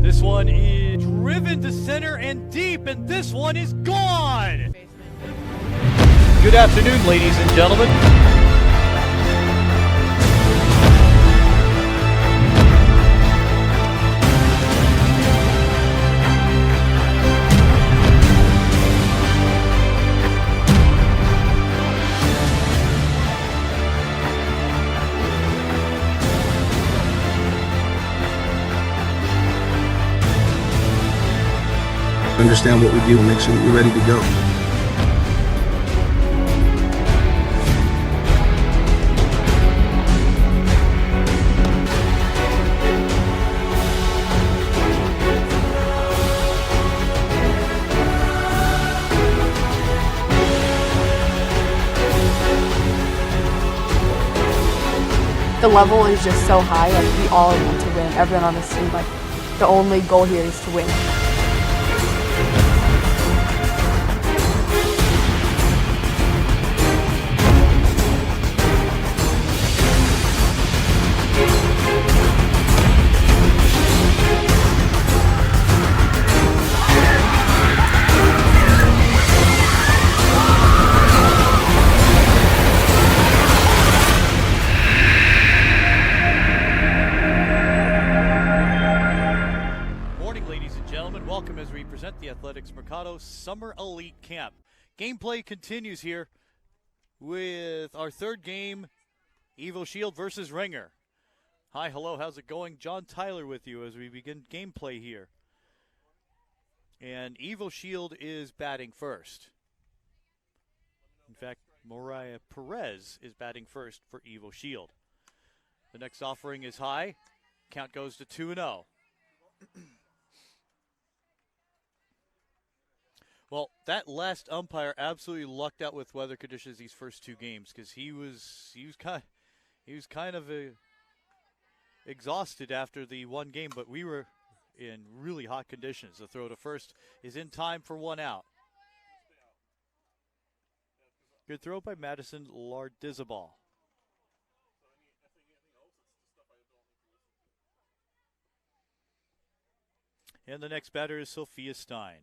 This one is driven to center and deep, and this one is gone. Good afternoon, ladies and gentlemen. Understand what we do and make sure that you're ready to go. The level is just so high, like we all want to win. Everyone on this team, like the only goal here is to win. Welcome as we present the Athletics Mercado Summer Elite Camp. Gameplay continues here with our third game, Evo Shield versus Ringer. Hi, hello, how's it going? John Tyler with you as we begin gameplay here. And Evo Shield is batting first. In fact, Mariah Perez is batting first for Evo Shield. The next offering is high. Count goes to 2-0. Well, that last umpire absolutely lucked out with weather conditions these first two games because he was kind of exhausted after the one game, but we were in really hot conditions. The throw to first is in time for one out. Good throw by Madison Lardizabal. And the next batter is Sophia Stein.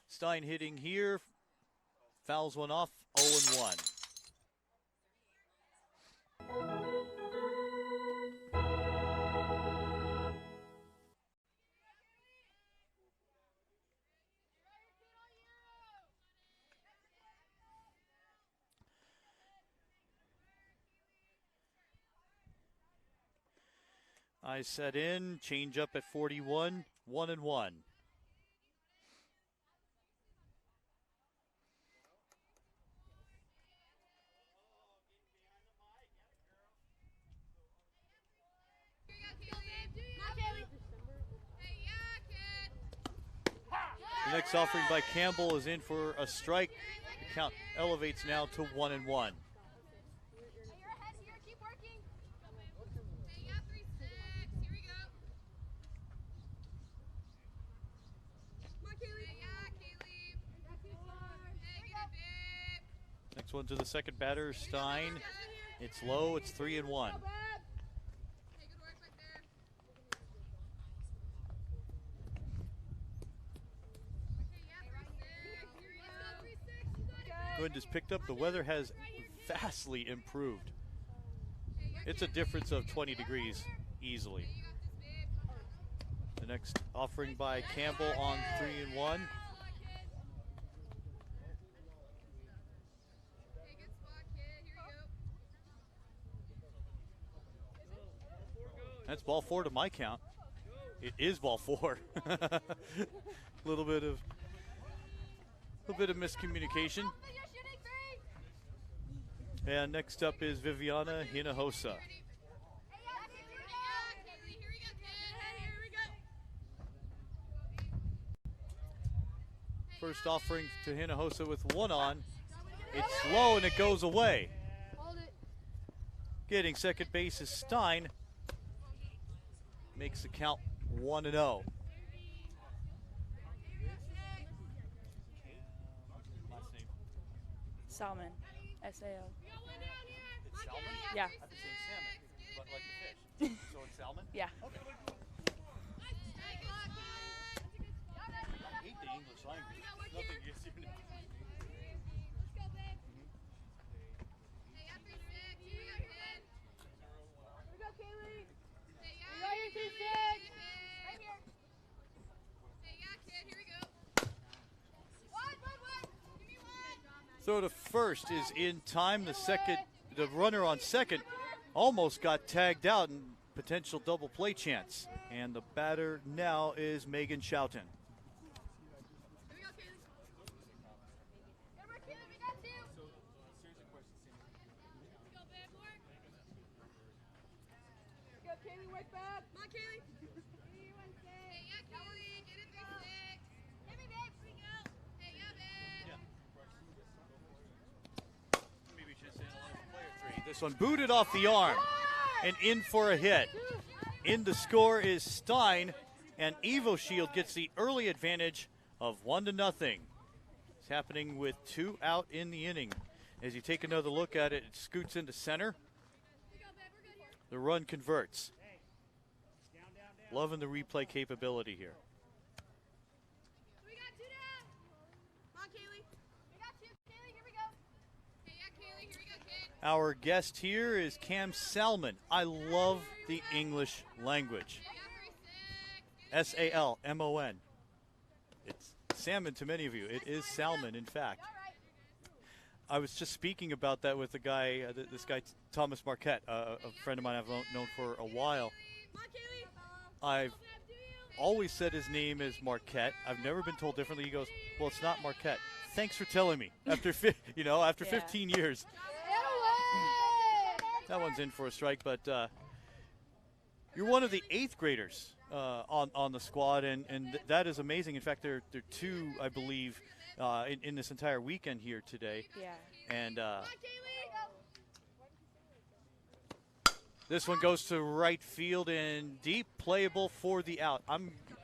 Stein hitting here, fouls one off, 0-1. I set in, change up at 41, 1-1. The next offering by Campbell is in for a strike. The count elevates now to 1-1. Next one to the second batter, Stein. It's low, it's 3-1. Wind has picked up. The weather has vastly improved. It's a difference of 20 degrees easily. The next offering by Campbell on 3-1. That's ball 4 to my count. It is ball 4. A little bit of miscommunication. And next up is Viviana Hinojosa. First offering to Hinojosa with one on. It's low and it goes away. Getting second base is Stein. Makes the count 1-0. Salmon. S-A-L. It's salmon? Yeah. I've been saying salmon, but like the fish. So it's salmon? Yeah. Okay. I hate the English language. Nothing against you. Throw to first is in time. The runner on second almost got tagged out and potential double play chance. And the batter now is Megan Shoughton. This one booted off the arm and in for a hit. In the score is Stein, and Evo Shield gets the early advantage of 1-0. It's happening with 2 out in the inning. As you take another look at it, it scoots into center. The run converts. Loving the replay capability here. Our guest here is Cam Salmon. I love the English language. S-A-L-M-O-N. It's salmon to many of you. It is salmon, in fact. I was just speaking about that with the guy, this guy Thomas Marquette, a friend of mine I've known for a while. I've always said his name is Marquette. I've never been told differently. He goes, well, it's not Marquette. Thanks for telling me. After 15 years. That one's in for a strike, but you're one of the 8th graders on the squad, and that is amazing. In fact, there are 2, I believe, in this entire weekend here today. Yeah. And this one goes to right field and deep, playable for the out.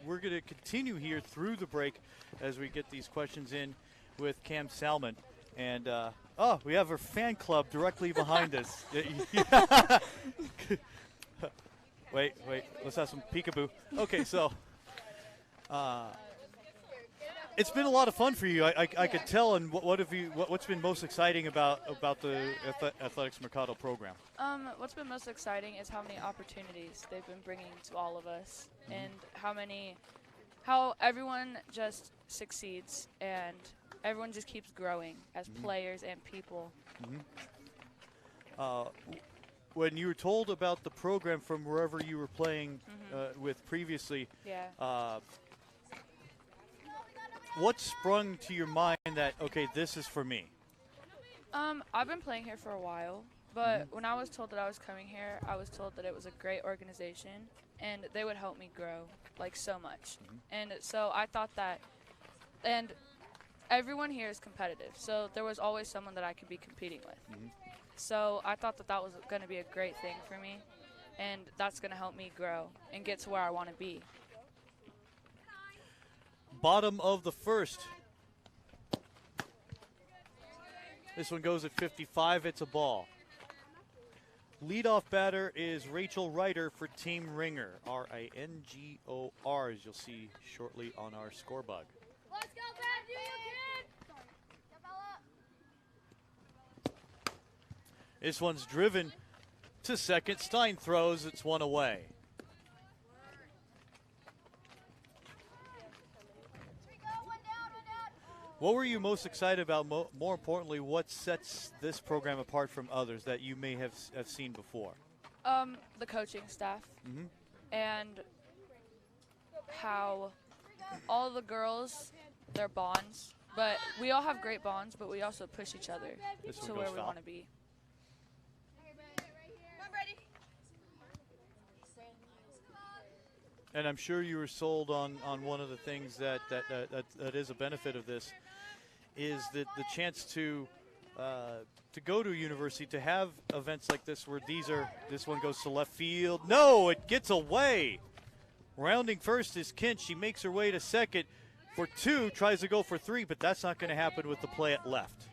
We're going to continue here through the break as we get these questions in with Cam Salmon. And we have our fan club directly behind us. Wait, let's have some peekaboo. Okay, so it's been a lot of fun for you. I could tell. And what's been most exciting about the Athletics Mercado program? What's been most exciting is how many opportunities they've been bringing to all of us, and how everyone just succeeds and everyone just keeps growing as players and people. When you were told about the program from wherever you were playing with previously, what sprung to your mind that, okay, this is for me? I've been playing here for a while, but when I was told that I was coming here, I was told that it was a great organization and they would help me grow like so much. And so I thought that, and everyone here is competitive, so there was always someone that I could be competing with. So I thought that was going to be a great thing for me, and that's going to help me grow and get to where I want to be. Bottom of the first. This one goes at 55. It's a ball. Leadoff batter is Rachel Ryder for Team Ringer. R-I-N-G-O-R, as you'll see shortly on our score bug. Let's go, Brad. Do you, kid? This one's driven to second. Stein throws. It's one away. What were you most excited about? More importantly, what sets this program apart from others that you may have seen before? The coaching staff and how all the girls, their bonds, but we all have great bonds, but we also push each other to where we want to be. And I'm sure you were sold on one of the things that is a benefit of this, is that the chance to go to a university, to have events like this where this one goes to left field. No, it gets away. Rounding first is Kent. She makes her way to second for 2, tries to go for 3, but that's not going to happen with the play at left.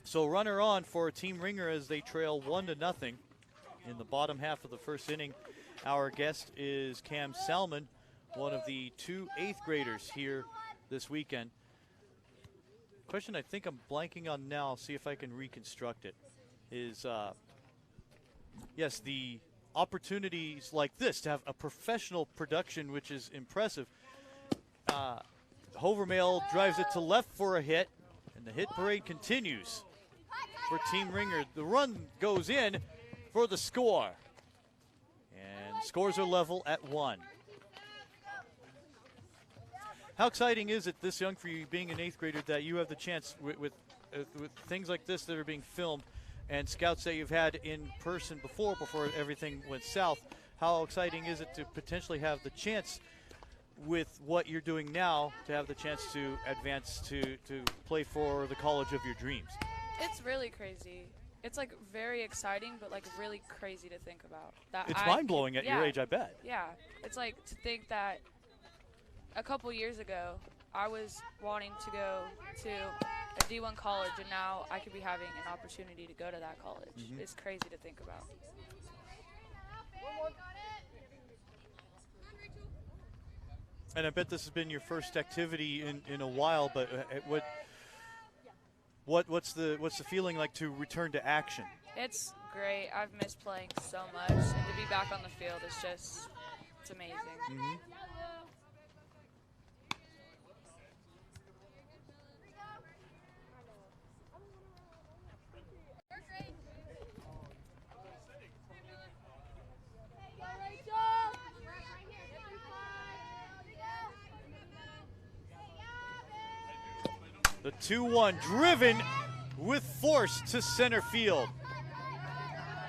So runner on for Team Ringer as they trail 1-0 in the bottom half of the first inning. Our guest is Cam Salmon, one of the 2 8th graders here this weekend. Question I think I'm blanking on now, I'll see if I can reconstruct it, is yes, the opportunities like this to have a professional production, which is impressive. Hovermail drives it to left for a hit, and the hit parade continues for Team Ringer. The run goes in for the score, and scores are level at 1. How exciting is it this young for you, being an 8th grader, that you have the chance with things like this that are being filmed and scouts that you've had in person before everything went south? How exciting is it to potentially have the chance with what you're doing now to have the chance to advance to play for the college of your dreams? It's really crazy. It's like very exciting, but like really crazy to think about. That It's mind-blowing at your age, I bet. Yeah, it's like to think that a couple years ago I was wanting to go to a D1 college, and now I could be having an opportunity to go to that college. It's crazy to think about. And I bet this has been your first activity in a while, but what's the feeling like to return to action? It's great. I've missed playing so much, and to be back on the field is just, it's amazing. The 2-1 driven with force to center field.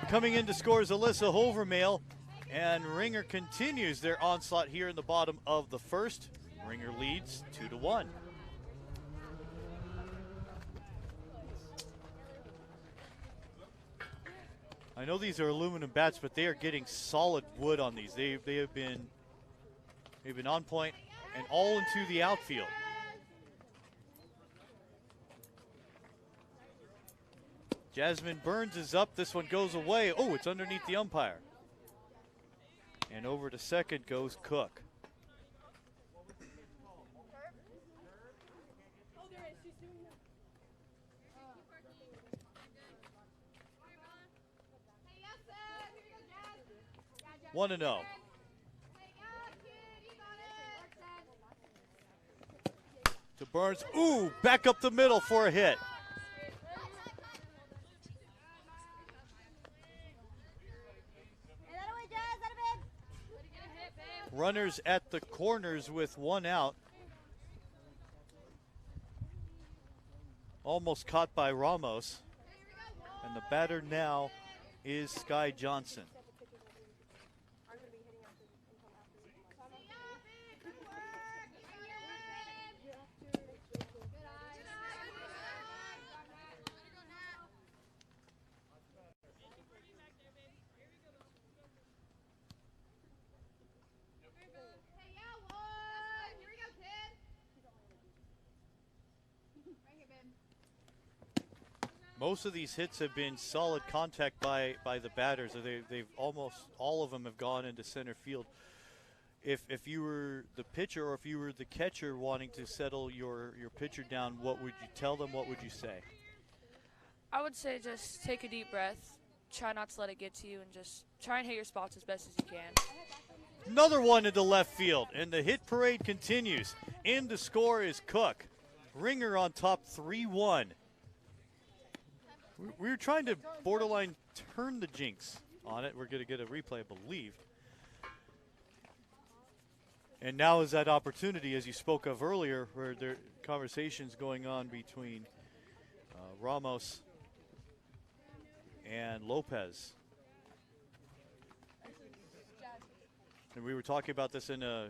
Coming in to score is Alyssa Hovermail, and Ringer continues their onslaught here in the bottom of the first. Ringer leads 2-1. I know these are aluminum bats, but they are getting solid wood on these. They've been on point and all into the outfield. Jasmine Burns is up. This one goes away. Oh, it's underneath the umpire. And over to second goes Cook. One and 0. To Burns. Ooh, back up the middle for a hit. Runners at the corners with 1 out. Almost caught by Ramos. And the batter now is Sky Johnson. Most of these hits have been solid contact by the batters. They've almost all of them have gone into center field. If you were the pitcher or if you were the catcher wanting to settle your pitcher down, what would you tell them? What would you say? I would say just take a deep breath, try not to let it get to you, and just try and hit your spots as best as you can. Another one into left field, and the hit parade continues. In to score is Cook. Ringer on top 3-1. We were trying to borderline turn the jinx on it. We're going to get a replay, I believe. And now is that opportunity, as you spoke of earlier, where there are conversations going on between Ramos and Lopez. And we were talking about this in a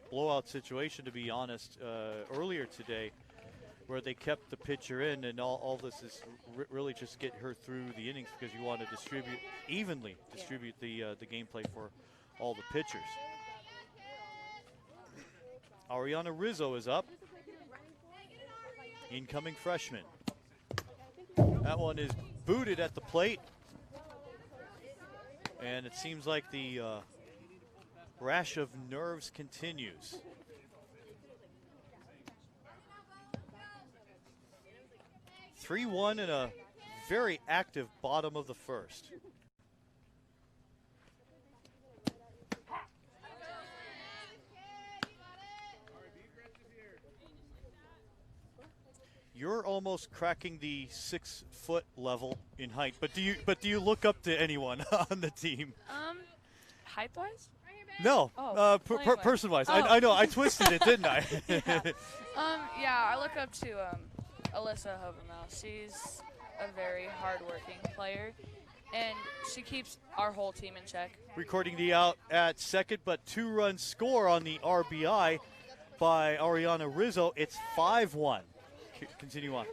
blowout situation, to be honest, earlier today, where they kept the pitcher in, and all this is really just get her through the innings because you want to evenly distribute the gameplay for all the pitchers. Ariana Rizzo is up. Incoming freshman. That one is booted at the plate. And it seems like the rash of nerves continues. (3-1) in a very active bottom of the first. You're almost cracking the 6-foot level in height, but do you look up to anyone on the team? Height-wise? No, Oh, playing-wise. person-wise. Oh. I know, I twisted it, didn't I? Yeah, I look up to Alyssa Hovermouse. She's a very hard-working player, and she keeps our whole team in check. Recording the out at second, but 2-run score on the RBI by Ariana Rizzo. It's 5-1. Continue on.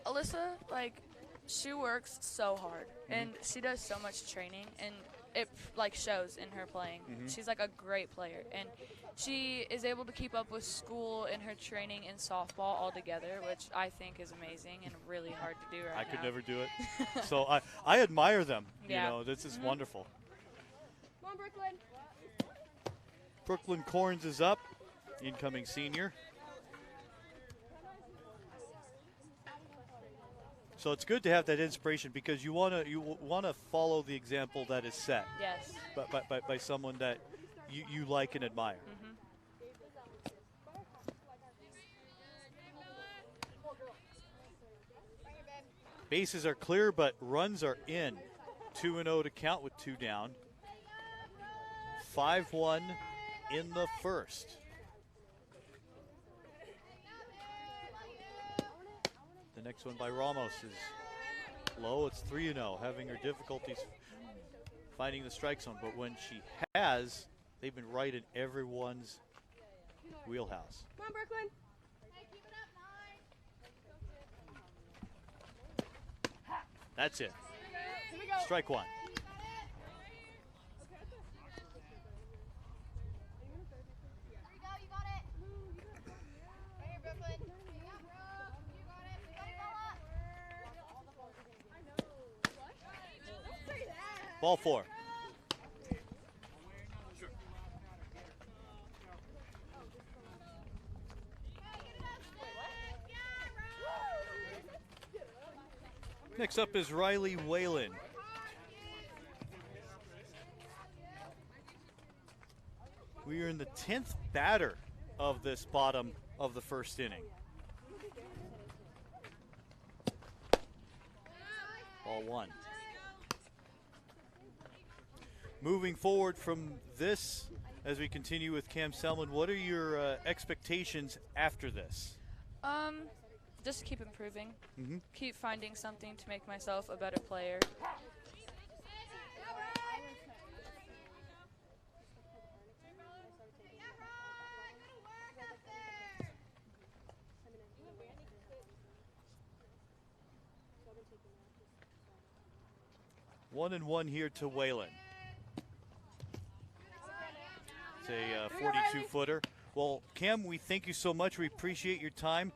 Alyssa, like, she works so hard, and she does so much training, and it like shows in her playing. She's like a great player, and she is able to keep up with school and her training in softball all together, which I think is amazing and really hard to do right now. I could never do it. So I admire them. Yeah. You know, this is wonderful. Come on, Brooklyn. Brooklyn Corns is up, incoming senior. So it's good to have that inspiration because you wanna follow the example that is set Yes. by someone that you like and admire. Bases are clear, but runs are in. 2-0 to count with 2 down. 5-1 in the first. The next one by Ramos is low. It's 3-0, having her difficulties finding the strike zone. But when she has, they've been right in everyone's wheelhouse. Come on, Brooklyn. That's it. Here we go. Strike one. You got it. Right here, Brooklyn. You got it. You got it, Don't say that. Ball 4. Next up is Riley Whalen. We are in the 10th batter of this bottom of the first inning. Ball 1. Moving forward from this, as we continue with Cam Selman, what are your expectations after this? Just keep improving. Keep finding something to make myself a better player. One and one here to Whalen. It's a 42-footer. Well, Cam, we thank you so much. We appreciate your time.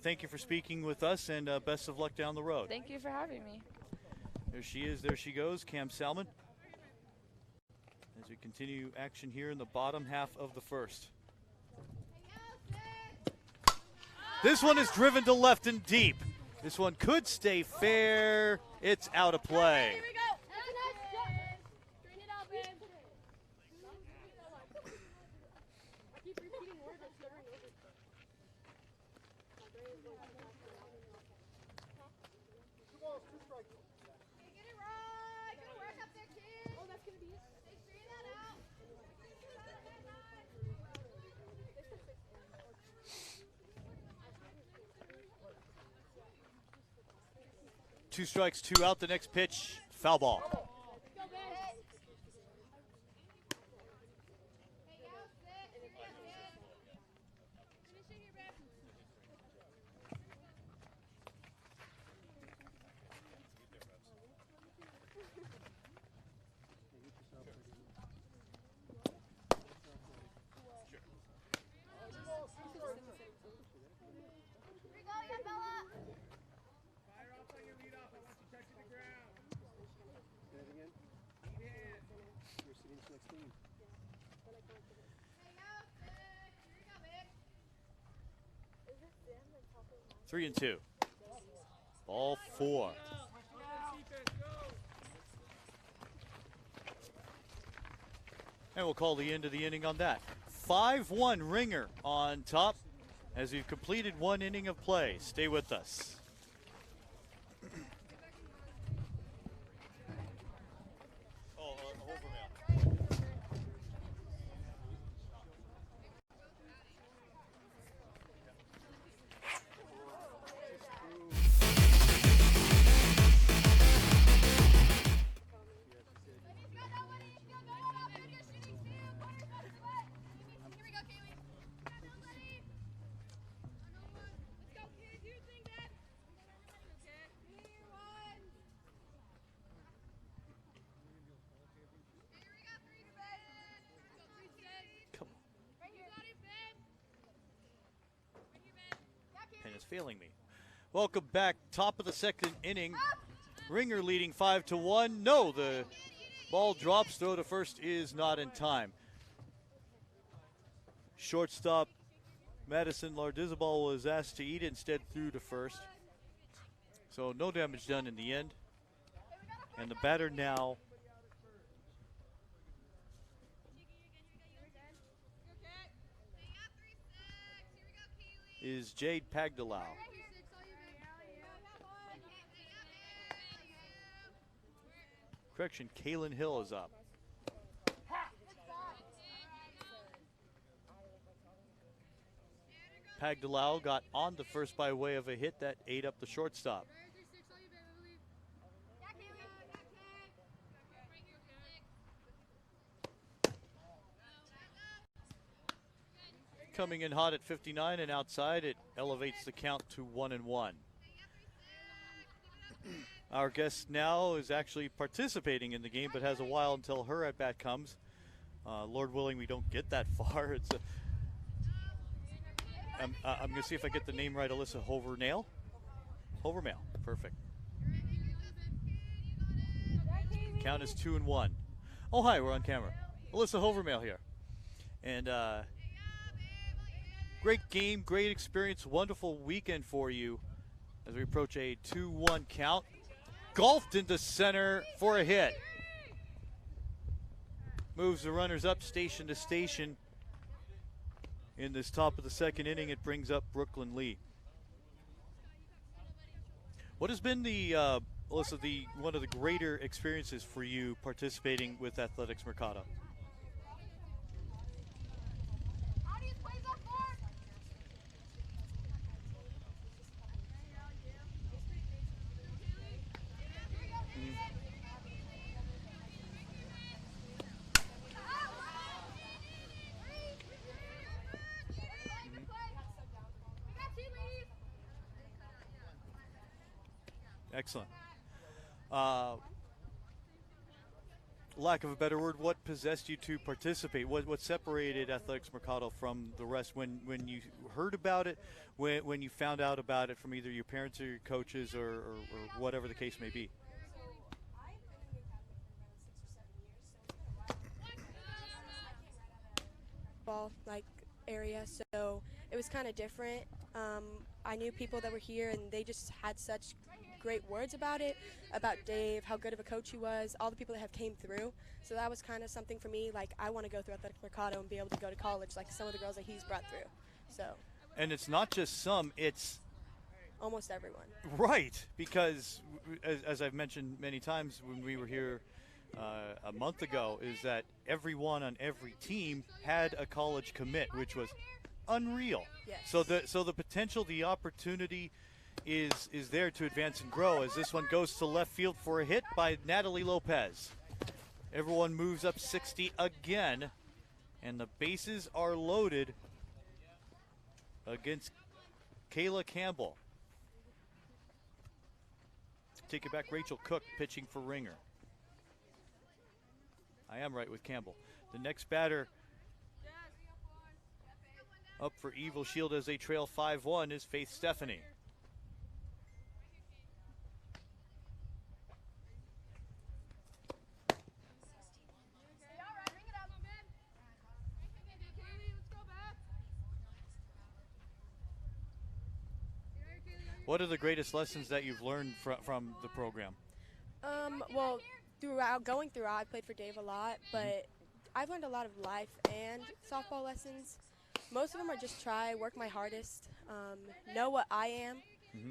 Thank you for speaking with us, and best of luck down the road. Thank you for having me. There she is. There she goes, Cam Salmon. As we continue action here in the bottom half of the first. This one is driven to left and deep. This one could stay fair. It's out of play. Here we go. That's a nice shot. Straighten it out, babe. I keep repeating words that's never over. Get it right. Good work up there, kid. Oh, that's gonna be it. Hey, straighten that out. Two strikes, 2 out. The next pitch, foul ball. Go, babe. Hey, go. Sit. Finish it here, babe. Here we go, yeah, Bella. 3-2. Ball 4. And we'll call the end of the inning on that. 5-1 Ringer on top as we've completed 1 inning of play. Stay with us. Pen is failing me. Welcome back. Top of the 2nd inning. Ringer leading 5-1. No, the ball drops. Throw to first is not in time. Shortstop Madison Lardizabal was asked to eat it, instead threw to first. So no damage done in the end. And the batter now is Jade Pagdalau. Correction, Kaylin Hill is up. Pagdalau got on the first by way of a hit that ate up the shortstop. Coming in hot at 59 and outside, it elevates the count to 1-1. Our guest now is actually participating in the game, but has a while until her at bat comes. Lord willing, we don't get that far. It's I'm going to see if I get the name right. Alyssa Hovernail. Hovermail, perfect. Count is 2-1. Oh, hi, we're on camera. Alyssa Hovermail here. And great game, great experience, wonderful weekend for you as we approach a 2-1 count. Golfed into center for a hit. Moves the runners up station to station. In this top of the 2nd inning, it brings up Brooklyn Lee. What has been the, Alyssa, one of the greater experiences for you participating with Athletics Mercado? Excellent. Lack of a better word, what possessed you to participate? What separated Athletics Mercado from the rest when you heard about it, when you found out about it from either your parents or your coaches or whatever the case may be? Ball area, so it was kind of different. I knew people that were here and they just had such great words about it, about Dave, how good of a coach he was, all the people that have came through. So that was kind of something for me, like I want to go through Athletic Mercado and be able to go to college like some of the girls that he's brought through. So. And it's not just some, it's almost everyone. Right, because as I've mentioned many times when we were here a month ago, is that everyone on every team had a college commit, which was unreal. Yes. So the potential, the opportunity is there to advance and grow as this one goes to left field for a hit by Natalie Lopez. Everyone moves up 60 again, and the bases are loaded against Kayla Campbell. Take it back, Rachel Cook pitching for Ringer. I am right with Campbell. The next batter up for Evil Shield as they trail 5-1 is Faith Stephanie. What are the greatest lessons that you've learned from the program? Well, going throughout, I played for Dave a lot, but I've learned a lot of life and softball lessons. Most of them are just try, work my hardest, know what I am,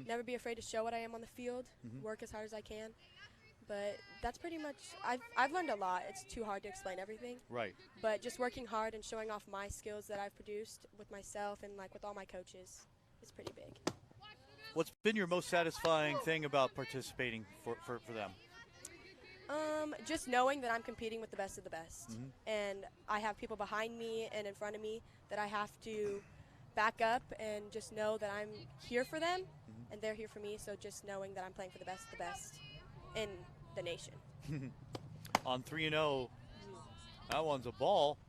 never be afraid to show what I am on the field, work as hard as I can. But that's pretty much, I've learned a lot. It's too hard to explain everything. Right. But just working hard and showing off my skills that I've produced with myself and like with all my coaches is pretty big. What's been your most satisfying thing about participating for them? Just knowing that I'm competing with the best of the best. And I have people behind me and in front of me that I have to back up and just know that I'm here for them and they're here for me. So just knowing that I'm playing for the best of the best in the nation. On 3-0, that one's a ball.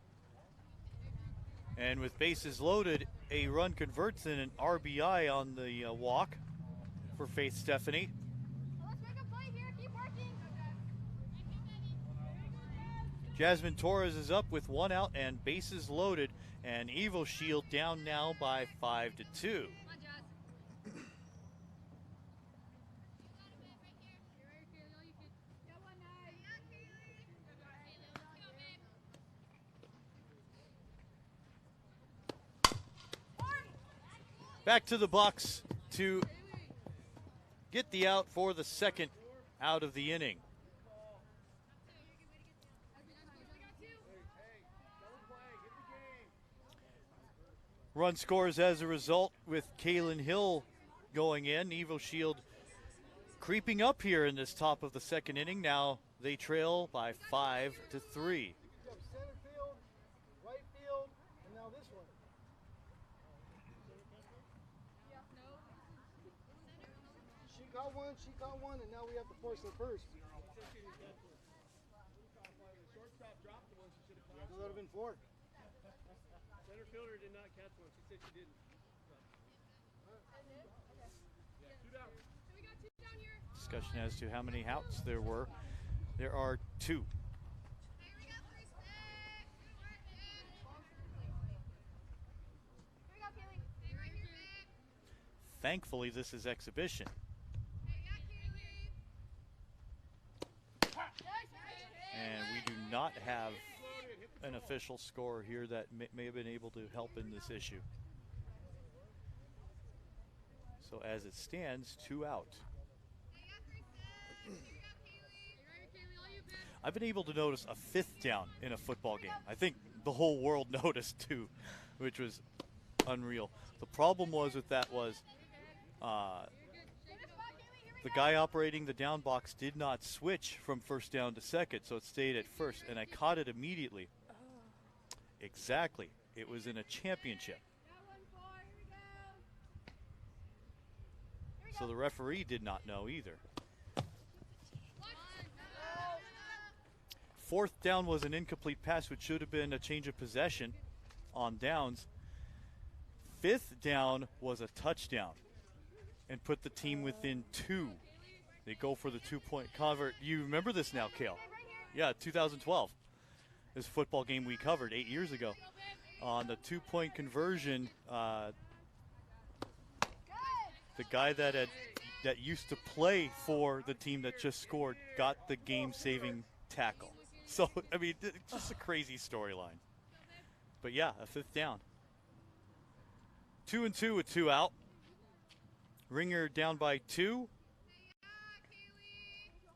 And with bases loaded, a run converts in an RBI on the walk for Faith Stephanie. Let's make a play here. Keep working. Jasmine Torres is up with 1 out and bases loaded, and Evo Shield down now by 5-2. Back to the Bucks to get the out for the second out of the inning. Run scores as a result with Kaylin Hill going in. Evo Shield creeping up here in this top of the second inning. Now they trail by 5-3. Center field, right field, and now this one. She got one, and now we have to force her first. Shortstop dropped the one she should have caught. That would have been 4. Center fielder did not catch one. She said she didn't. Yeah, 2 down. We got 2 down here. Discussion as to how many outs there were. There are 2. Hey, we got 3 sticks. Here we go, Kaylee. Hey, right here, man. Thankfully, this is exhibition. And we do not have an official score here that may have been able to help in this issue. So as it stands, 2 out. I've been able to notice a 5th down in a football game. I think the whole world noticed too, which was unreal. The problem was with that was the guy operating the down box did not switch from first down to second, so it stayed at first, and I caught it immediately. Exactly. It was in a championship. So the referee did not know either. 4th down was an incomplete pass, which should have been a change of possession on downs. 5th down was a touchdown and put the team within 2. They go for the 2-point convert. You remember this now, Kale? Yeah, 2012. This football game we covered 8 years ago. On the 2-point conversion, the guy that used to play for the team that just scored got the game-saving tackle. So, I mean, it's just a crazy storyline. But yeah, a 5th down. 2-2 with 2 out. Ringer down by 2.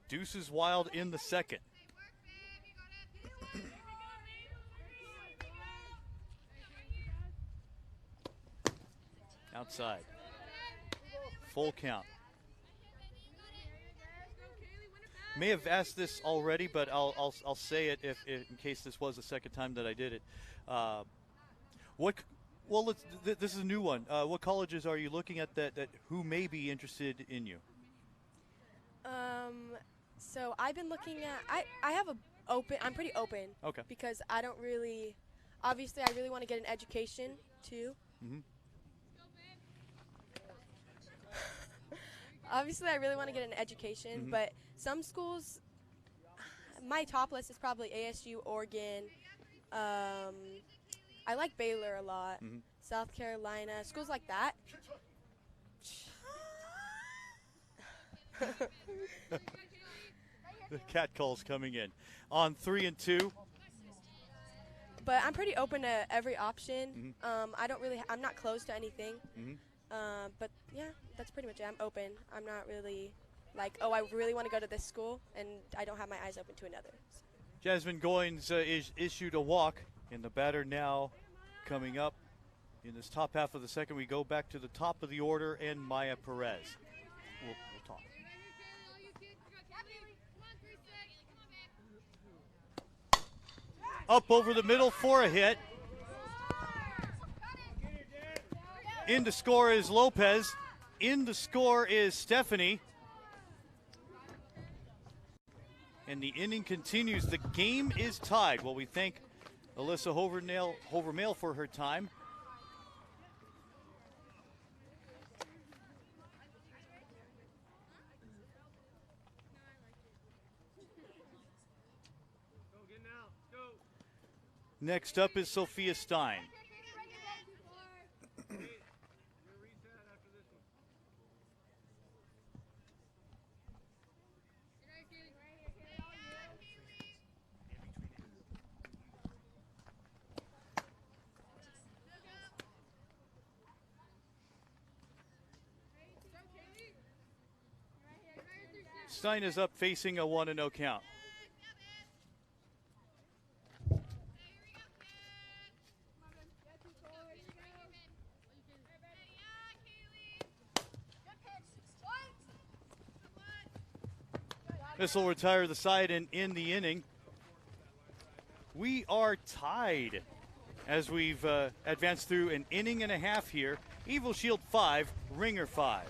Deuces Wild in the second. Outside. Full count. May have asked this already, but I'll say it if in case this was the second time that I did it. This is a new one. What colleges are you looking at that who may be interested in you? So I've been looking at, I have a open, I'm pretty open. Okay. Because I don't really, obviously I really want to get an education too. Obviously I really want to get an education, but some schools, my top list is probably ASU, Oregon. I like Baylor a lot. South Carolina, schools like that. The cat calls coming in. On 3 and 2. But I'm pretty open to every option. I don't really, I'm not close to anything. But yeah, that's pretty much it. I'm open. I'm not really like, oh, I really want to go to this school, and I don't have my eyes open to another. Jasmine Goins is issued a walk, and the batter now coming up in this top half of the second. We go back to the top of the order, and Maya Perez. We'll talk. Up over the middle for a hit. In to score is Lopez. In to score is Stephanie. And the inning continues. The game is tied. Well, we thank Alyssa Hovermail for her time. Next up is Sophia Stein. Stein is up facing a 1-0 count. This will retire the side and end the inning. We are tied as we've advanced through an inning and a half here. Evil Shield 5, Ringer 5.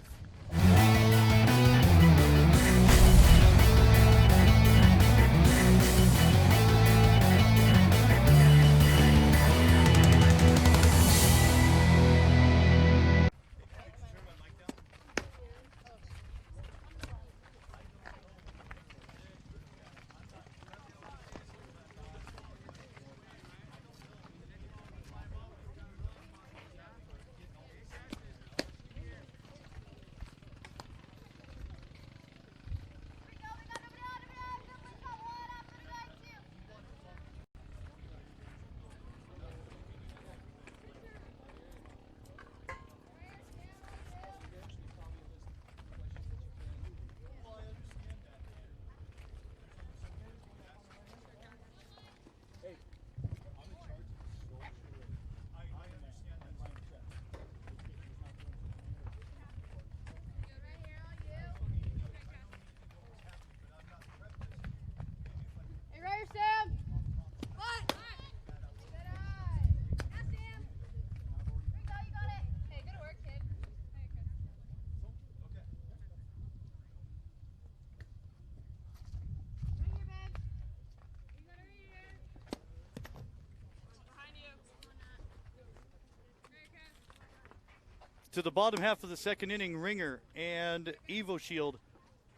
To the bottom half of the second inning, Ringer and Evo Shield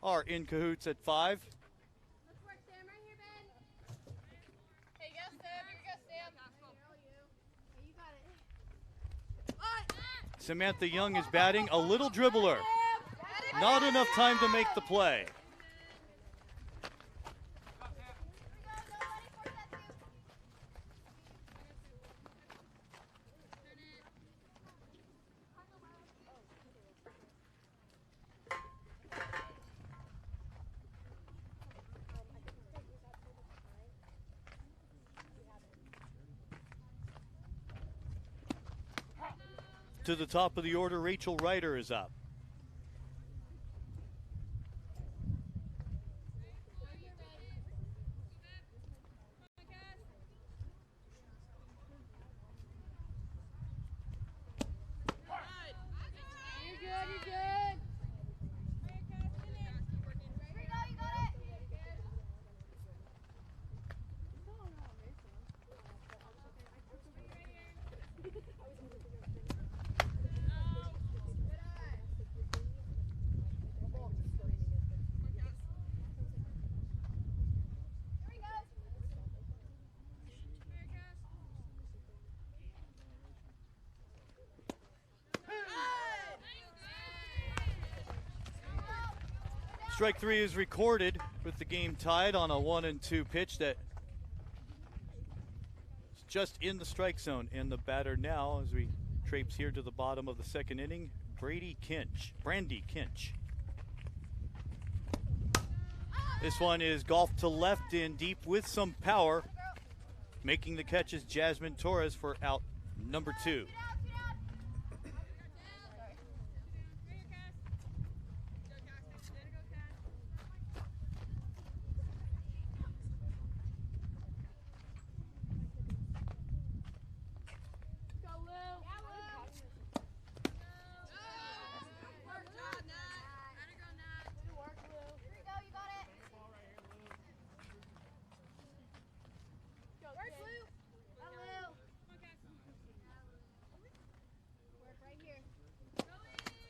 are in cahoots at 5. Let's work, Sam. Right here, Ben. Hey, go, Sam. Here you go, Sam. Hey, you got it. Samantha Young is batting, a little dribbler. Not enough time to make the play. To the top of the order, Rachel Ryder is up. Strike three is recorded with the game tied on a 1-2 pitch that is just in the strike zone. And the batter now, as we traipse here to the bottom of the second inning, Brandy Kinch. This one is golfed to left in deep with some power. Making the catch is Jasmine Torres for out number 2.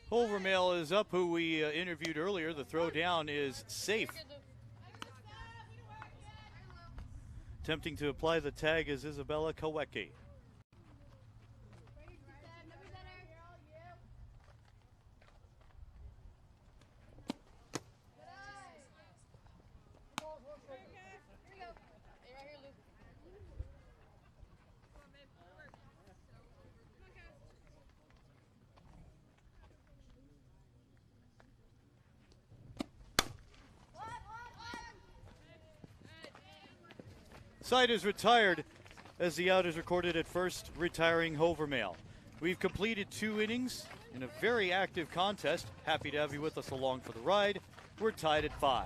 Overmail is up, who we interviewed earlier. The throw down is safe. Attempting to apply the tag is Isabella Kawecki. Side is retired as the out is recorded at first, retiring Hovermail. We've completed 2 innings in a very active contest. Happy to have you with us along for the ride. We're tied at 5.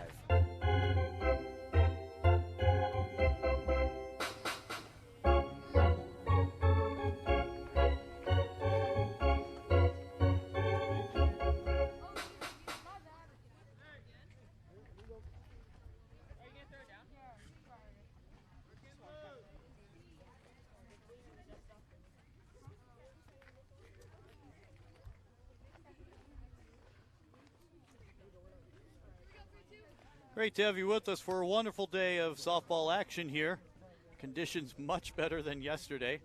Great to have you with us for a wonderful day of softball action here. Conditions much better than yesterday.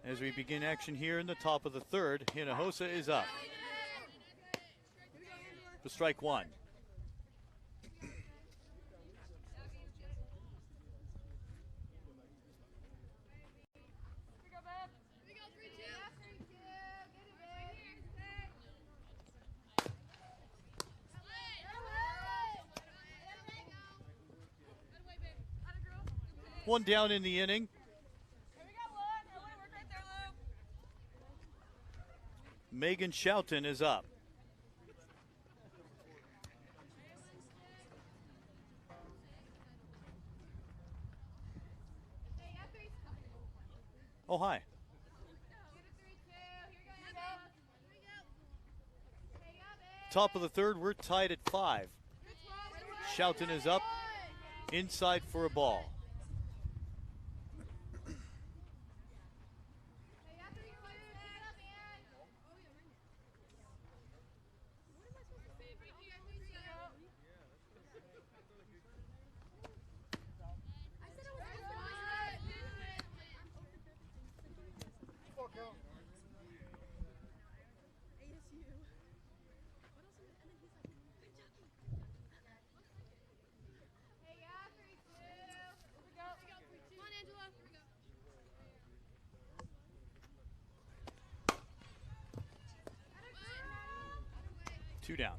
As we begin action here in the top of the third, Hinojosa is up for strike 1. One down in the inning. Megan Schouten is up. Oh, hi. Top of the third, we're tied at 5. Schouten is up, inside for a ball. Two down.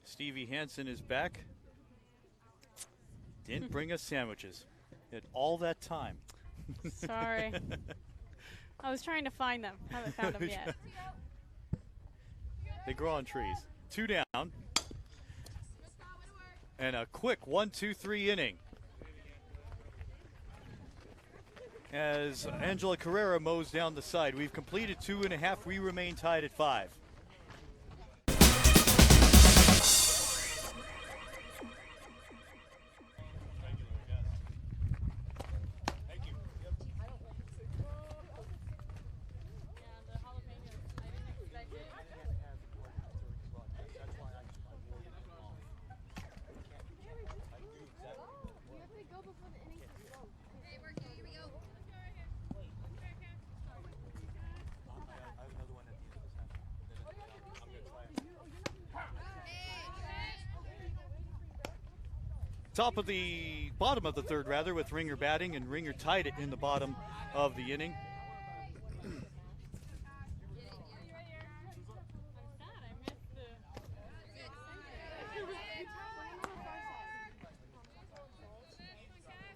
Stevie Hansen is back. Didn't bring us sandwiches. Had all that time. Sorry. I was trying to find them. Haven't found them yet. They grow on trees. Two down. And a quick 1-2-3 inning. As Angela Carrera mows down the side. We've completed 2.5. We remain tied at 5. Top of the bottom of the third, rather, with Ringer batting, and Ringer tied it in the bottom of the inning.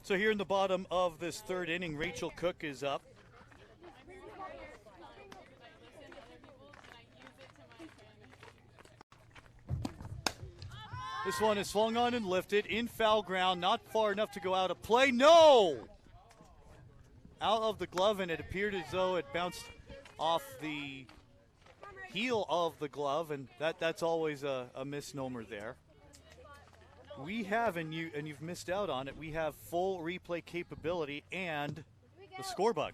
So here in the bottom of this third inning, Rachel Cook is up. This one is swung on and lifted in foul ground, not far enough to go out of play. No! Out of the glove, and it appeared as though it bounced off the heel of the glove, and that's always a misnomer there. We have, and you've missed out on it, we have full replay capability and the score bug.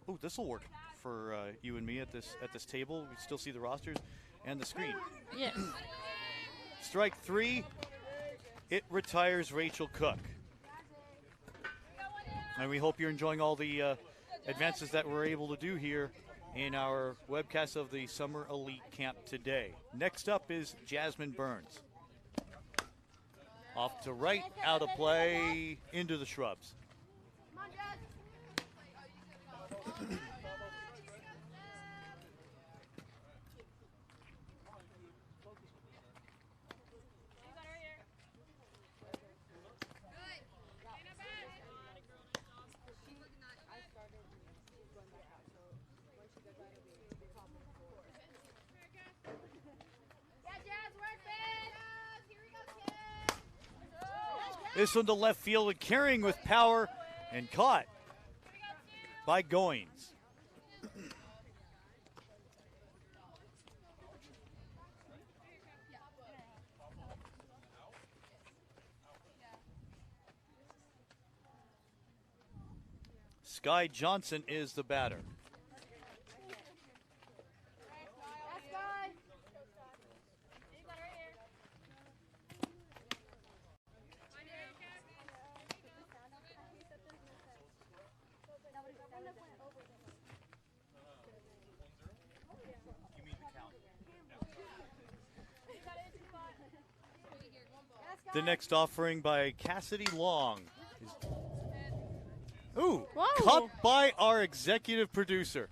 Oh, this will work for you and me at this table. We still see the rosters and the screen. Yes. Strike 3, it retires Rachel Cook. And we hope you're enjoying all the advances that we're able to do here in our webcast of the Summer Elite Camp today. Next up is Jasmine Burns. Off to right, out of play, into the shrubs. This one to left field and carrying with power and caught by Goins. Sky Johnson is the batter. The next offering by Cassidy Long. Ooh, caught by our executive producer.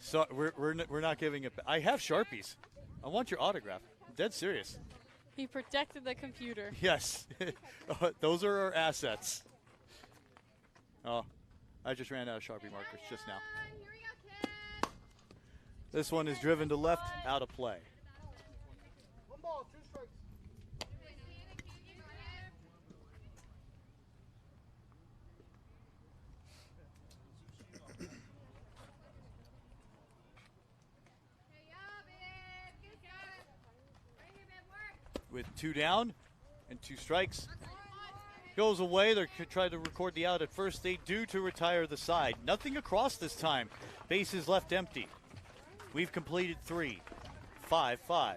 So we're not giving it back. I have Sharpies. I want your autograph. I'm dead serious. He protected the computer. Yes. Those are our assets. Oh, I just ran out of Sharpie markers just now. This one is driven to left, out of play. 1 ball, 2 strikes. With 2 down and 2 strikes. Goes away. They're trying to record the out at first. They do to retire the side. Nothing across this time. Bases left empty. We've completed 3. 5-5.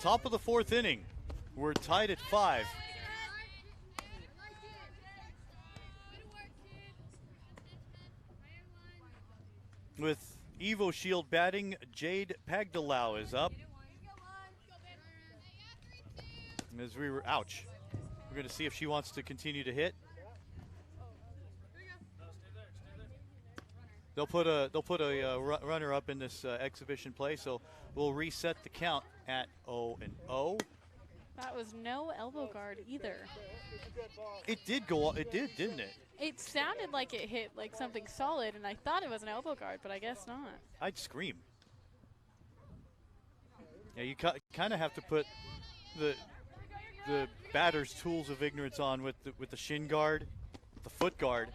Top of the 4th inning. We're tied at 5. With Evo Shield batting, Jade Pagdalau is up. As we were, ouch. We're going to see if she wants to continue to hit. They'll put a runner up in this exhibition play, so we'll reset the count at 0-0. That was no elbow guard either. It did go. It did, didn't it? It sounded like it hit like something solid, and I thought it was an elbow guard, but I guess not. I'd scream. Yeah, you kind of have to put the batter's tools of ignorance on with the shin guard, the foot guard.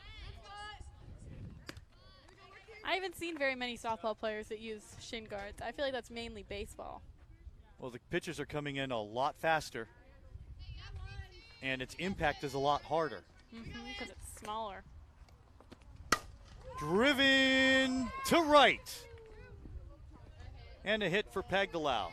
I haven't seen very many softball players that use shin guards. I feel like that's mainly baseball. Well, the pitches are coming in a lot faster, and its impact is a lot harder. Because it's smaller. Driven to right. And a hit for Pagdalau.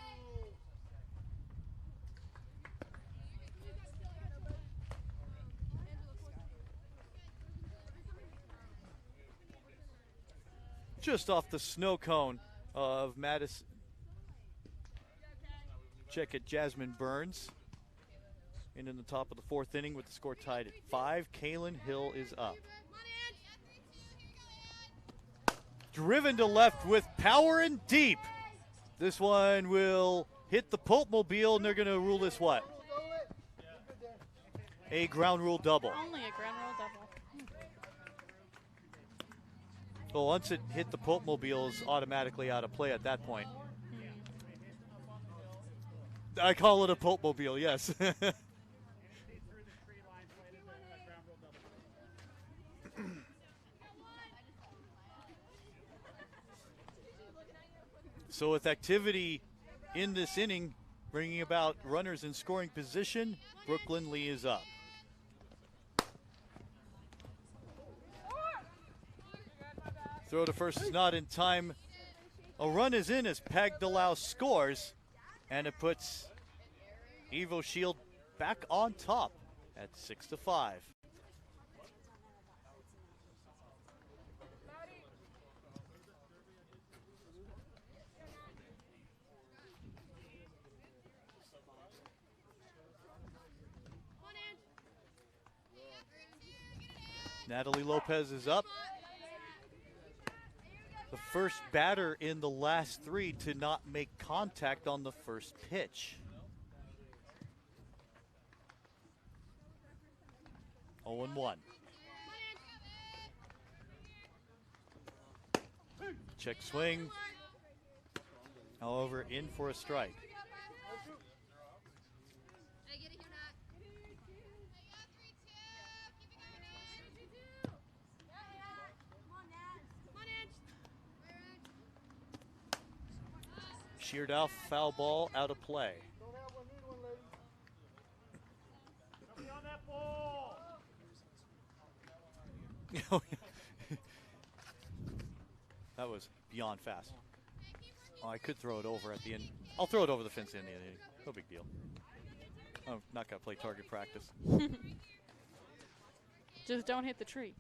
just off the snow cone of Madison. Check it, Jasmine Burns. And in the top of the fourth inning with the score tied at 5, Kaylin Hill is up. Driven to left with power and deep. This one will hit the Pope Mobile, and they're going to rule this what? A ground rule double. Only a ground rule double. Well, once it hit the Pope Mobile, it's automatically out of play at that point. I call it a Pope Mobile, yes. So with activity in this inning, bringing about runners in scoring position, Brooklyn Lee is up. Throw to first is not in time. A run is in as Pagdalau scores, and it puts Evo Shield back on top at 6-5. Natalie Lopez is up. The first batter in the last 3 to not make contact on the first pitch. 0-1. Check swing. However, in for a strike. Sheared out, foul ball, out of play. That was beyond fast. Oh, I could throw it over at the end. I'll throw it over the fence in the end. No big deal. I'm not going to play target practice. Just don't hit the tree.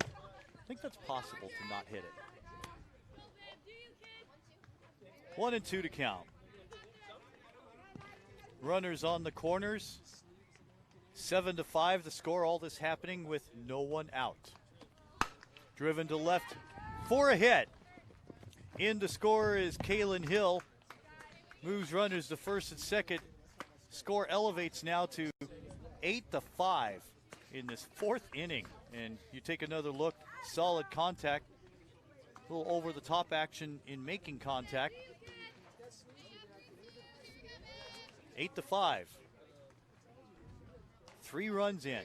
I think that's possible to not hit it. 1-2 to count. Runners on the corners. 7-5 the score. All this happening with no one out. Driven to left for a hit. In to score is Kaylin Hill. Moves runners to first and second. Score elevates now to 8-5 in this fourth inning. And you take another look, solid contact. A little over the top action in making contact. 8-5. 3 runs in.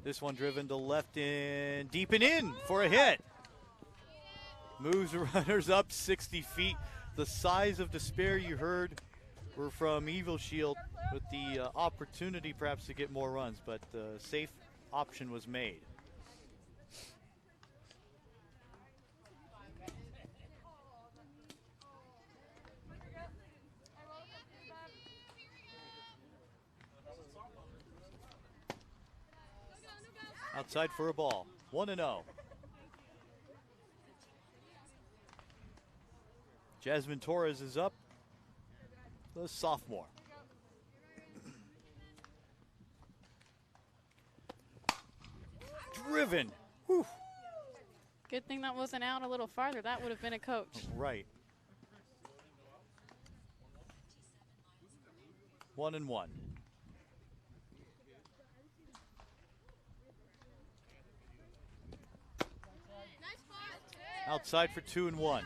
This one driven to left and deep and in for a hit. Moves the runners up 60 feet. The sighs of despair you heard were from Evo Shield with the opportunity perhaps to get more runs, but the safe option was made. Outside for a ball. 1-0. Jasmine Torres is up. The sophomore. Driven. Whew. Good thing that wasn't out a little farther. That would have been a coach. Right. 1-1. Outside for 2-1.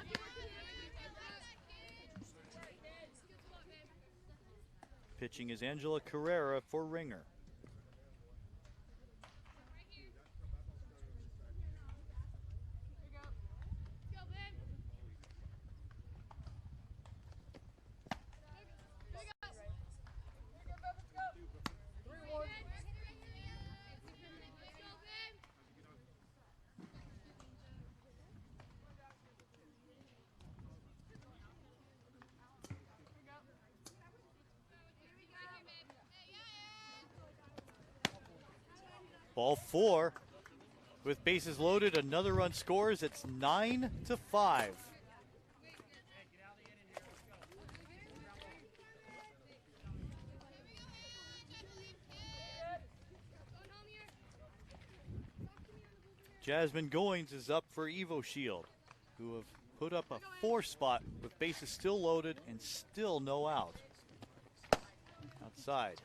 Pitching is Angela Carrera for Ringer. Ball 4. With bases loaded, another run scores. It's 9-5. Jasmine Goins is up for Evo Shield, who have put up a 4 spot with bases still loaded and still no out. Outside.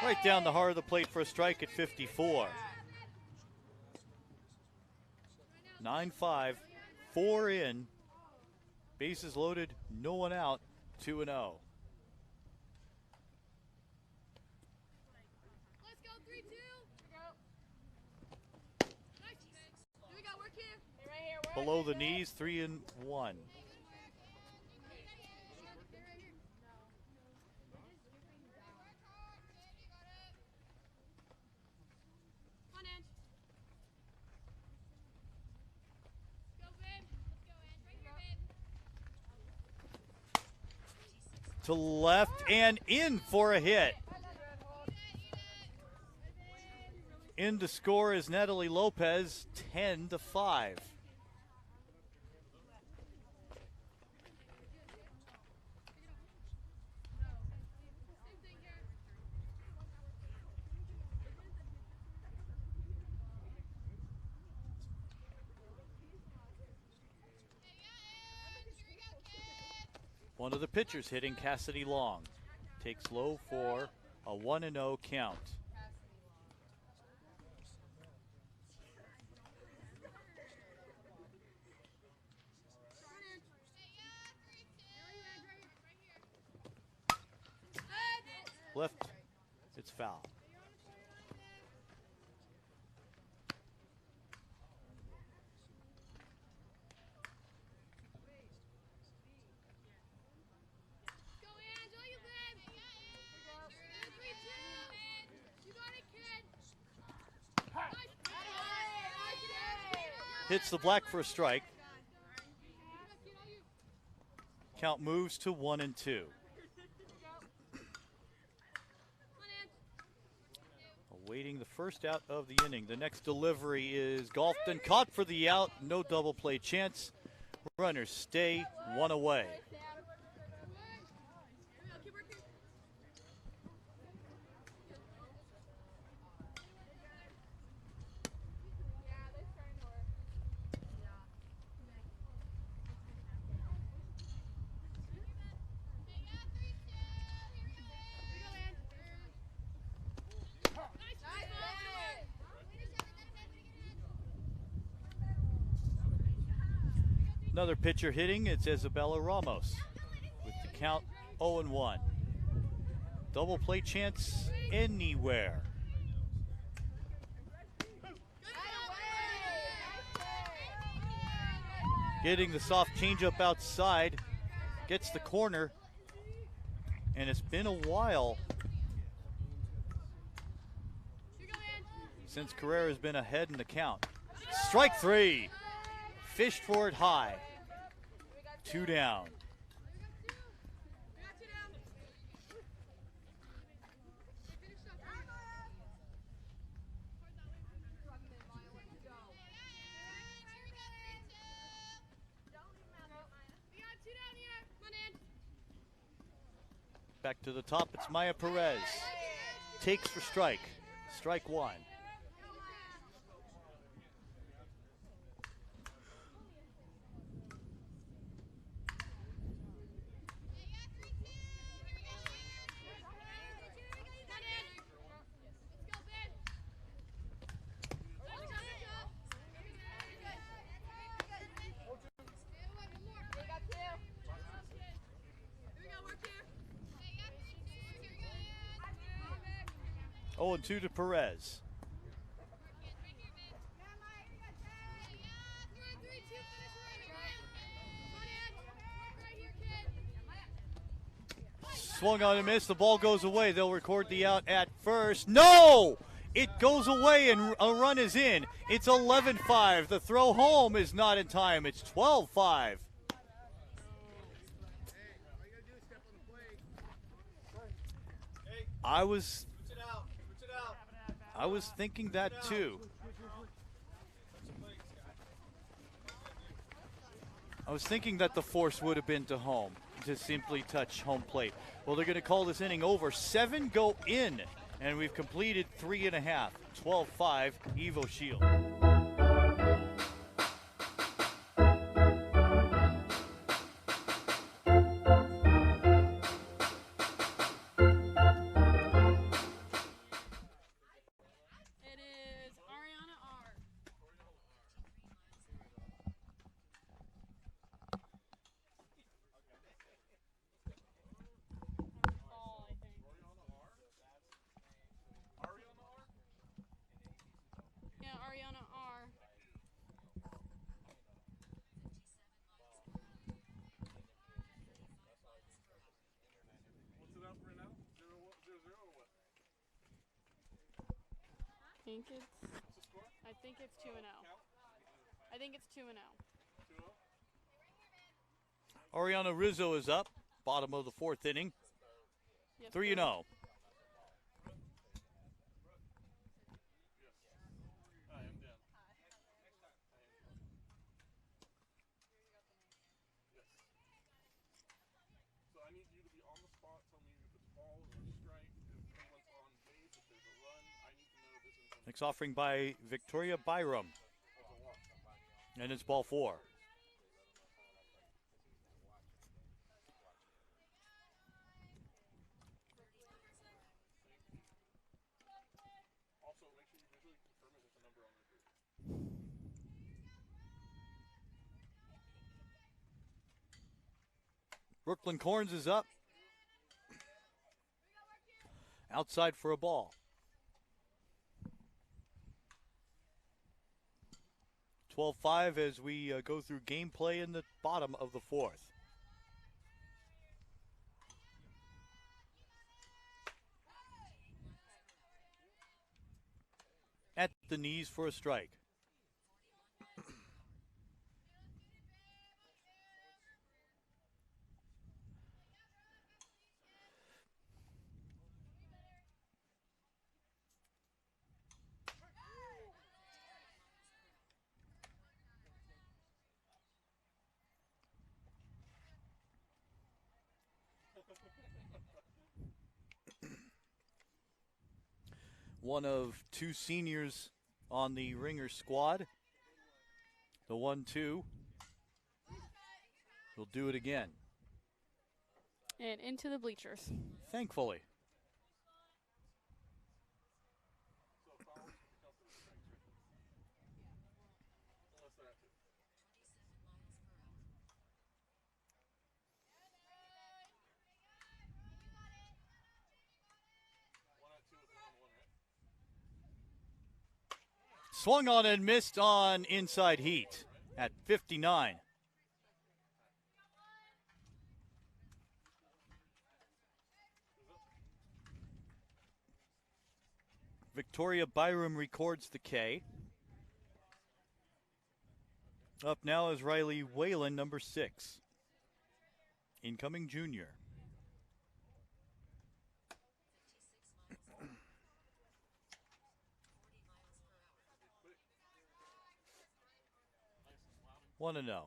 Right down the heart of the plate for a strike at 54. 9-5, 4 in. Bases loaded, no one out, 2-0. Let's go, 3-2. Nice. Here we go, work here. Hey, right here, work. Below the knees, 3-1. To left and in for a hit. In to score is Natalie Lopez, 10-5. One of the pitchers hitting, Cassidy Long. Takes low for a 1-0 count. Left, it's foul. Hits the black for a strike. Count moves to 1-2. Awaiting the first out of the inning. The next delivery is golfed and caught for the out. No double play chance. Runners stay, one away. Another pitcher hitting, it's Isabella Ramos with the count 0-1. Double play chance anywhere. Getting the soft changeup outside, gets the corner, and it's been a while since Carrera's been ahead in the count. Strike 3, fished for it high. 2 down. Back to the top, it's Maya Perez. Takes for strike. Strike 1. 0-2 to Perez. Swung on and missed. The ball goes away. They'll record the out at first. No! It goes away and a run is in. It's 11-5. The throw home is not in time. It's 12-5. I was thinking that too. I was thinking that the force would have been to home, to simply touch home plate. Well, they're going to call this inning over. 7 go in, and we've completed 3.5. 12-5, Evo Shield. It is Ariana R. Fall, I think. Yeah, Ariana R. What's it out for now? 0-0 or what? I think it's 2-0. I think it's 2-0. 2-0? Ariana Rizzo is up, bottom of the 4th inning. Yes, 3-0. I am down. Yes. So I need you to be on the spot. Tell me if it's ball or strike, if anyone's on base, if there's a run. I need to know this information. Next offering by Victoria Byram. And it's ball 4. Also, make sure you visually confirm it with the number on the group. Brooklyn Corns is up. Outside for a ball. 12-5 as we go through gameplay in the bottom of the 4th. At the knees for a strike. One of 2 seniors on the Ringer squad. The 1-2 will do it again. And into the bleachers. Thankfully. So fouls counts as strikes, right? Unless they're at 2. One at 2 with 1-1, right? Swung on and missed on inside heat at 59. Victoria Byram records the K. Up now is Riley Whalen, number 6. Incoming junior. One to know.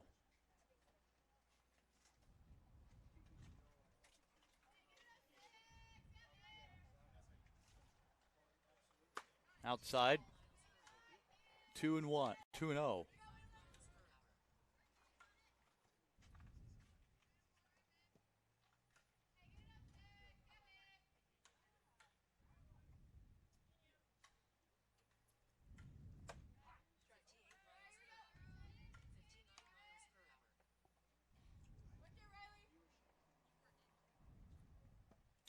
Outside. 2-1. 2-0.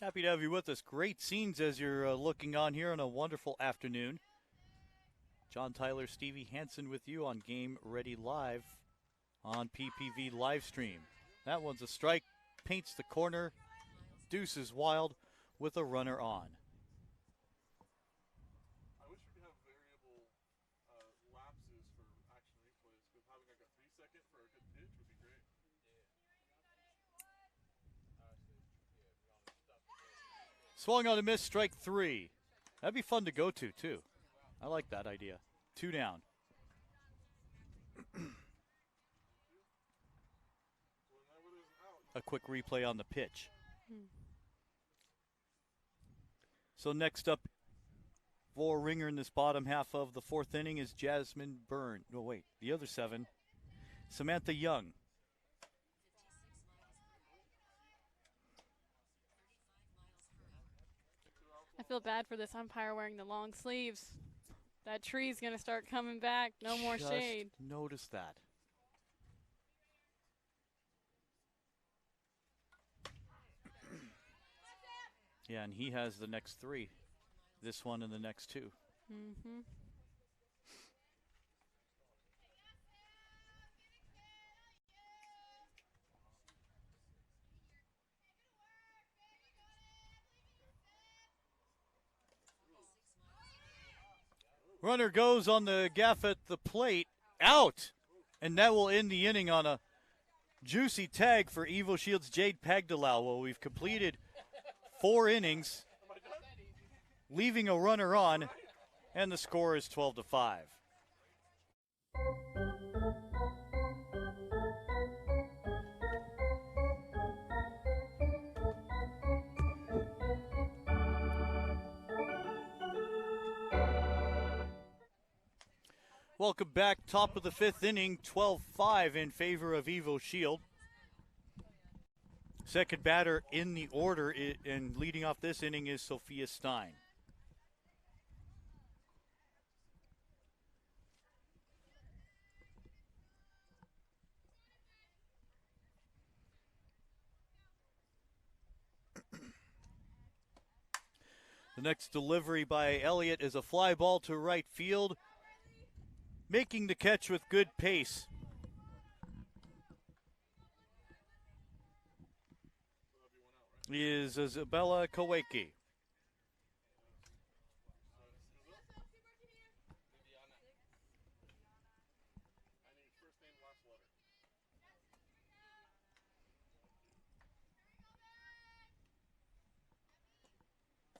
Happy to have you with us. Great scenes as you're looking on here on a wonderful afternoon. John Tyler, Stevie Hansen with you on Game Ready Live on PPV live stream. That one's a strike, paints the corner, deuces wild with a runner on. I wish we could have variable lapses for action replays, because having like a 3-second for a good pitch would be great. Swung on a miss, strike 3. That'd be fun to go to, too. I like that idea. 2 down. A quick replay on the pitch. So next up for Ringer in this bottom half of the 4th inning is Jasmine Byrne. No, wait, the other 7. Samantha Young. I feel bad for this umpire wearing the long sleeves. That tree's going to start coming back. No more Just shade. Notice that. Yeah, and he has the next 3. This one and the next 2. Mm-hmm. Runner goes on the gaff at the plate. Out! And that will end the inning on a juicy tag for Evo Shield's Jade Pagdalal. Well, we've completed 4 innings, leaving a runner on, and the score is 12-5. Welcome back. Top of the 5th inning, 12-5 in favor of Evo Shield. Second batter in the order and leading off this inning is Sophia Stein. The next delivery by Elliott is a fly ball to right field. Making the catch with good pace is Isabella Kaweki.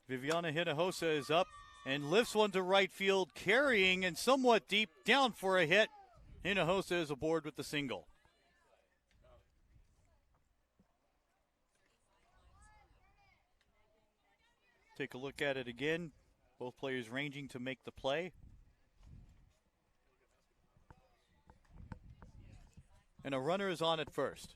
Viviana Hinojosa is up and lifts one to right field, carrying and somewhat deep, down for a hit. Hinojosa is aboard with the single. Take a look at it again. Both players ranging to make the play. And a runner is on at first.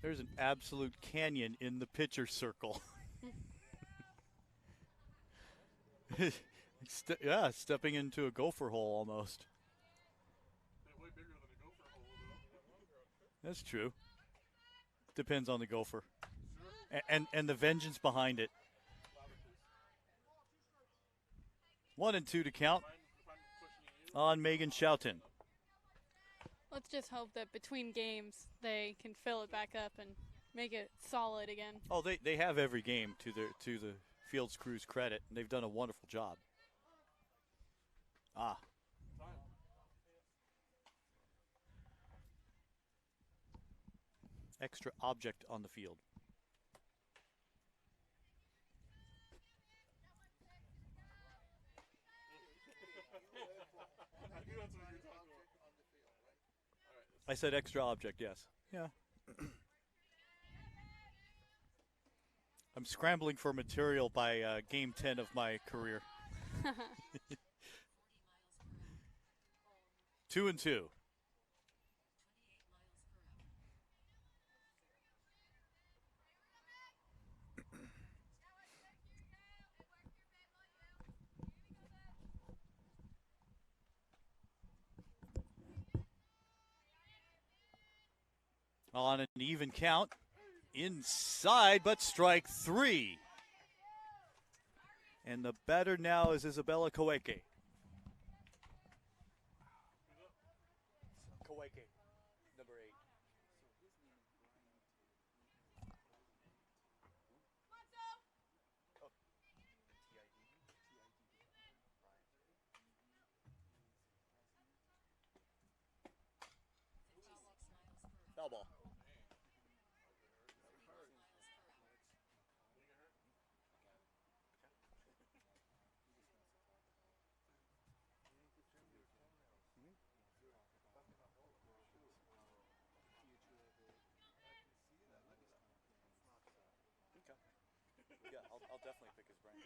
There's an absolute canyon in the pitcher circle. Yeah, stepping into a gopher hole almost. Way bigger than a gopher hole, though. That's true. Depends on the gopher. And the vengeance behind it. 1-2 to count on Megan Schouten. Let's just hope that between games they can fill it back up and make it solid again. Oh, they have every game to the Fields crew's credit, and they've done a wonderful job. Ah. extra object on the field. I knew that's what you were talking about. I said extra object, yes. Yeah. I'm scrambling for material by game 10 of my career. 2-2. On an even count. Inside, but strike 3. And the batter now is Isabella Kaweke. Kaweke, number 8. Foul ball. Yeah, I'll definitely pick his brain.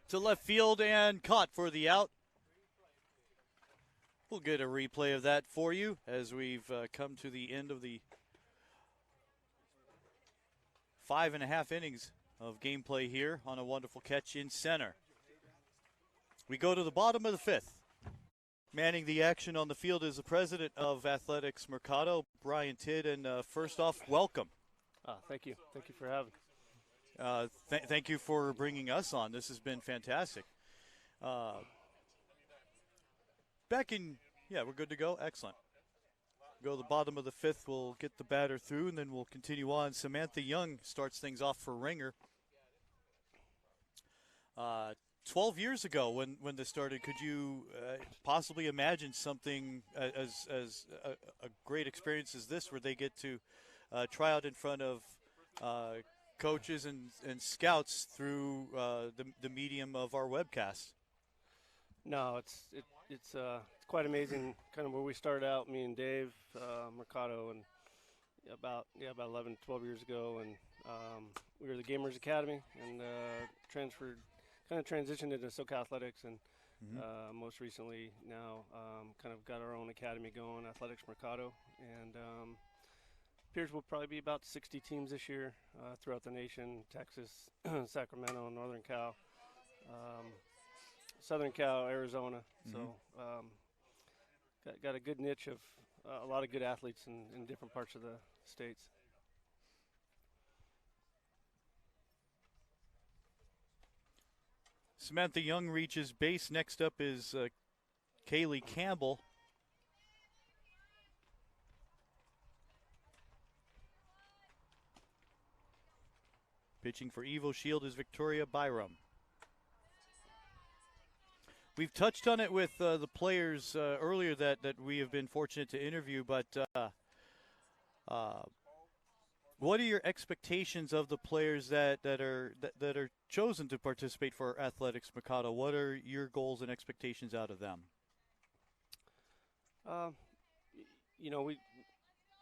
To left field and caught for the out. We'll get a replay of that for you as we've come to the end of the 5.5 innings of gameplay here on a wonderful catch in center. We go to the bottom of the 5th. Manning the action on the field is the president of Athletics Mercado, Brian Tidd. And first off, welcome. Thank you. Thank you for having me. Thank you for bringing us on. This has been fantastic. We're good to go. Excellent. Go to the bottom of the 5th. We'll get the batter through, and then we'll continue on. Samantha Young starts things off for Ringer. 12 years ago when this started, could you possibly imagine something as a great experience as this, where they get to try out in front of coaches and scouts through the medium of our webcast? No, it's quite amazing. Kind of where we started out, me and Dave Mercado, and about 11, 12 years ago, and we were the Gamers Academy, and transitioned into SoCal Athletics, and most recently now kind of got our own academy going, Athletics Mercado, and appears we'll probably be about 60 teams this year throughout the nation: Texas, Sacramento, Northern Cal, Southern Cal, Arizona. So got a good niche of a lot of good athletes in different parts of the states. Samantha Young reaches base. Next up is Kaylee Campbell. Pitching for Evo Shield is Victoria Byram. We've touched on it with the players earlier that we have been fortunate to interview, but what are your expectations of the players that are chosen to participate for Athletics Mercado? What are your goals and expectations out of them?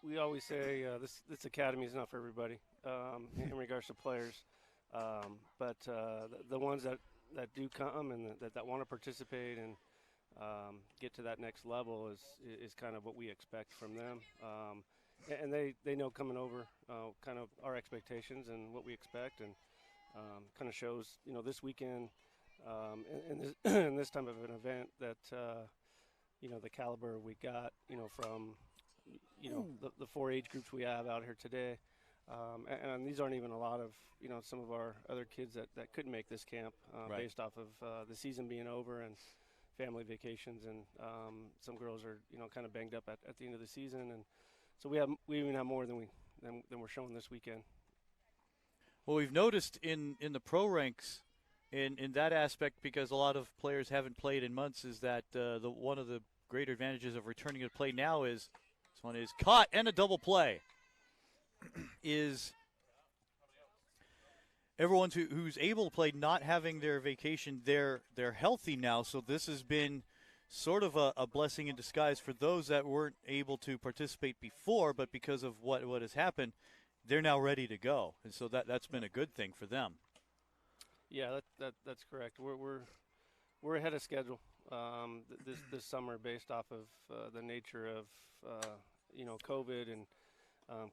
We always say this academy is not for everybody in regards to players, but the ones that do come and that want to participate and get to that next level is kind of what we expect from them. And they know coming over kind of our expectations and what we expect, and kind of shows this weekend in this type of an event that the caliber we got from the 4 age groups we have out here today, and these aren't even a lot of some of our other kids that couldn't make this camp based off of the season being over and family vacations, and some girls are kind of banged up at the end of the season, and so we even have more than we're showing this weekend. Well, we've noticed in the pro ranks in that aspect, because a lot of players haven't played in months, is that one of the great advantages of returning to play now is this one is caught and a double play. Is everyone who's able to play not having their vacation, they're healthy now, so this has been sort of a blessing in disguise for those that weren't able to participate before, but because of what has happened, they're now ready to go, and so that's been a good thing for them. Yeah, that's correct. We're ahead of schedule this summer based off of the nature of COVID and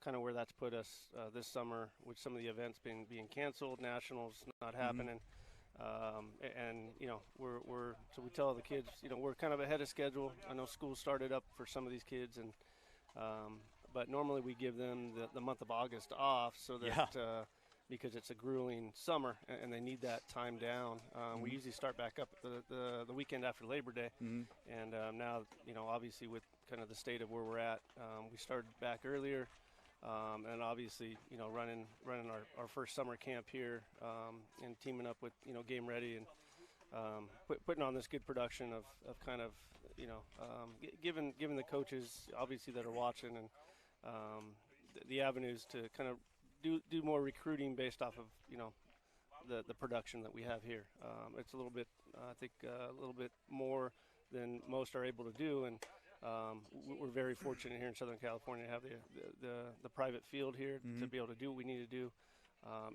kind of where that's put us this summer, with some of the events being canceled, nationals not happening. And so we tell the kids, we're kind of ahead of schedule. I know school started up for some of these kids, and but normally we give them the month of August off so that because it's a grueling summer and they need that time down. We usually start back up the weekend after Labor Day, and now obviously with kind of the state of where we're at, we started back earlier. And obviously, running our first summer camp here, and teaming up with, Game Ready, and putting on this good production of kind of, giving the coaches, obviously, that are watching, and the avenues to kind of do more recruiting based off of, the production that we have here. It's a little bit, I think, a little bit more than most are able to do, and we're very fortunate here in Southern California to have the private field here to be able to do what we need to do,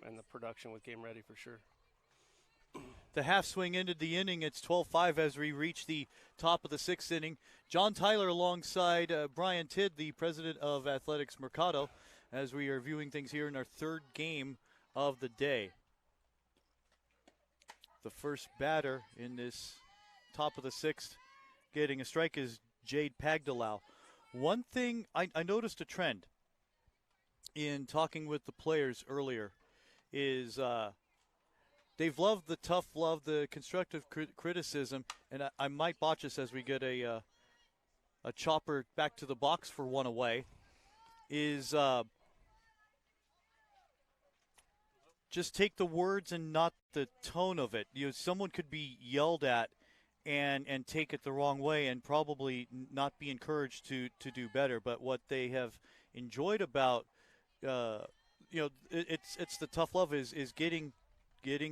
and the production with Game Ready for sure. The half swing ended the inning. It's 12-5 as we reach the top of the sixth inning. John Tyler alongside Brian Tidd, the president of Athletics Mercado, as we are viewing things here in our third game of the day. The first batter in this top of the sixth getting a strike is Jade Pagdalau. One thing, I noticed a trend in talking with the players earlier is they've loved the tough love, the constructive criticism, and I might botch this as we get a chopper back to the box for one away, is just take the words and not the tone of it. Someone could be yelled at and take it the wrong way and probably not be encouraged to do better. But what they have enjoyed about, it's the tough love is getting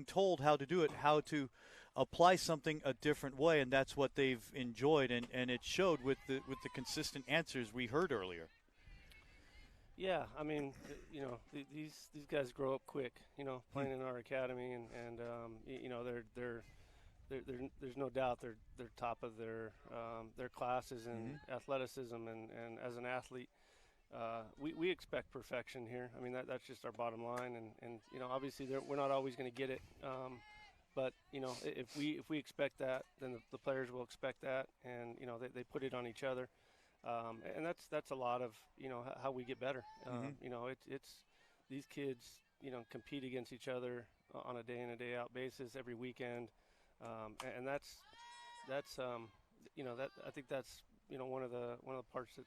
told how to do it, how to apply something a different way, and that's what they've enjoyed, and it showed with the consistent answers we heard earlier. Yeah, I mean, these guys grow up quick, playing in our academy, and there's no doubt they're top of their classes in athleticism, and as an athlete, we expect perfection here. I mean, that's just our bottom line, and obviously we're not always going to get it, but if we expect that, then the players will expect that, and they put it on each other, and that's a lot of how we get better. It's these kids compete against each other on a day in and day out basis every weekend. And that's that I think that's one of the parts that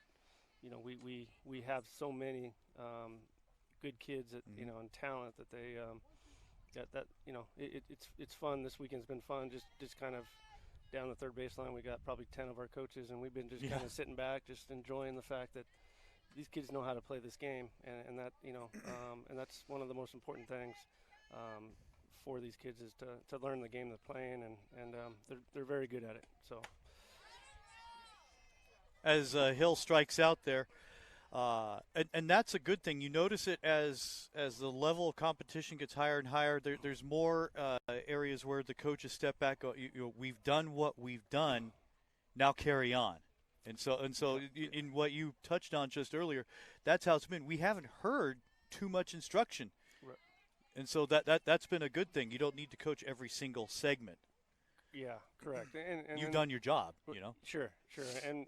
we have so many good kids that and talent that they it's fun. This weekend's been fun. Just kind of down the third baseline, we got probably 10 of our coaches, and we've been just kind of sitting back, just enjoying the fact that these kids know how to play this game, and that and that's one of the most important things. For these kids is to learn the game they're playing, and they're very good at it. So as Hill strikes out there, and that's a good thing. You notice it as the level of competition gets higher and higher. There's more areas where the coaches step back. We've done what we've done, now carry on. And so in what you touched on just earlier, that's how it's been. We haven't heard too much instruction. And so that's been a good thing. You don't need to coach every single segment. Yeah, correct. And you've done your job, Sure. And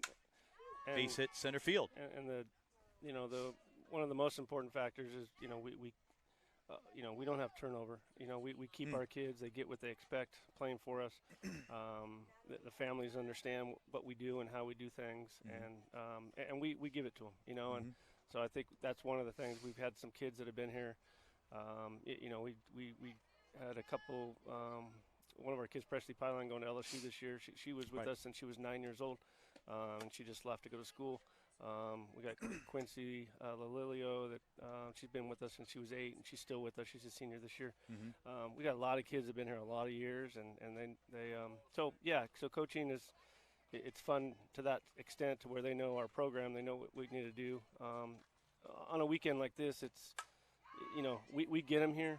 base hit center field. And the one of the most important factors is we don't have turnover. We keep our kids. They get what they expect playing for us. The families understand what we do and how we do things, and we give it to them. And so I think that's one of the things. We've had some kids that have been here. We had a couple one of our kids, Presley Pylon, going to LSU this year. She was with us since she was 9 years old, and she just left to go to school. We got Quincy Lalilio that she's been with us since she was 8, and she's still with us. She's a senior this year. We got a lot of kids that have been here a lot of years, and so coaching is it's fun to that extent to where they know our program, they know what we need to do. On a weekend like this, it's we get them here.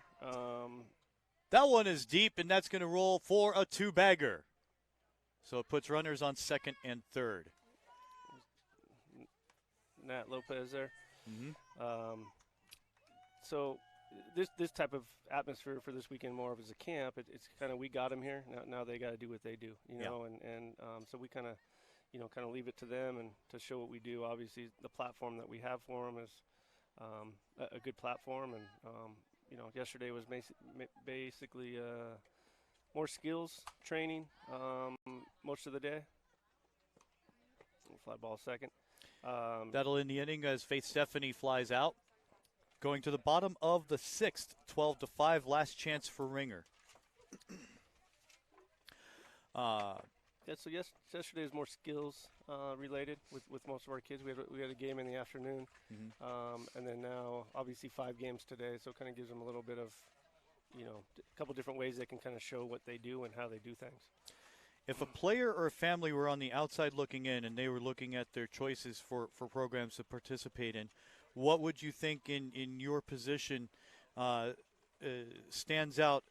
That one is deep, and that's going to roll for a 2-bagger. So it puts runners on second and third. Nat Lopez there. So this type of atmosphere for this weekend more of as a camp. It's kind of we got them here. Now they got to do what they do, know, and so we kind of leave it to them and to show what we do. Obviously, the platform that we have for them is a good platform, and yesterday was basically more skills training most of the day. Fly ball second. That'll end the inning as Faith Stephanie flies out. Going to the bottom of the 6th, 12-5, last chance for Ringer. So yesterday was more skills related with most of our kids. We had a game in the afternoon, and then now obviously 5 games today. So it kind of gives them a little bit of, a couple different ways they can kind of show what they do and how they do things. If a player or a family were on the outside looking in and they were looking at their choices for programs to participate in, what would you think in your position stands out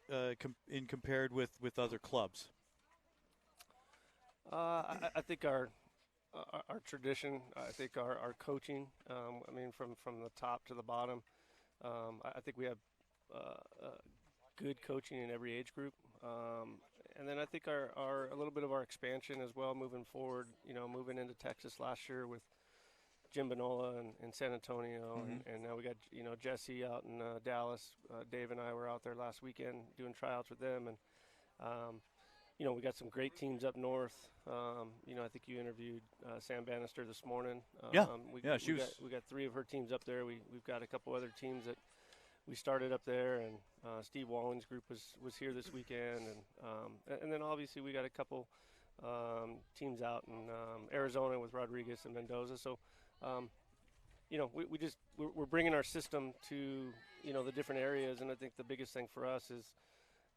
compared with other clubs? I think our tradition, I think our coaching, from the top to the bottom, I think we have good coaching in every age group. And then I think a little bit of our expansion as well moving forward, moving into Texas last year with Jim Benola in San Antonio, and now we got, Jesse out in Dallas. Dave and I were out there last weekend doing tryouts with them, and we got some great teams up north. I think you interviewed Sam Bannister this morning. We got 3 of her teams up there. We've got a couple other teams that we started up there, and Steve Walling's group was here this weekend, and then obviously we got a couple teams out in Arizona with Rodriguez and Mendoza. So, we're bringing our system to the different areas, and I think the biggest thing for us is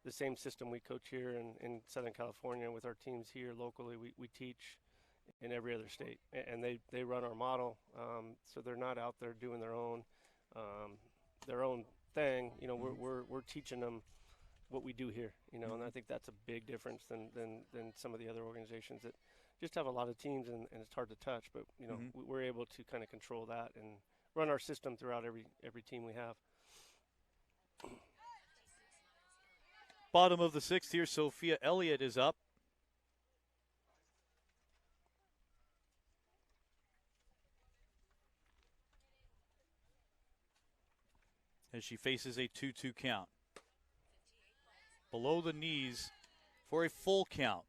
the same system we coach here in Southern California with our teams here locally. We teach in every other state, and they run our model, so they're not out there doing their own thing. We're teaching them what we do here, and I think that's a big difference than some of the other organizations that just have a lot of teams and it's hard to touch, but we're able to kind of control that and run our system throughout every team we have. Bottom of the 6th here, Sophia Elliott is up. As she faces a 2-2 count. Below the knees for a full count.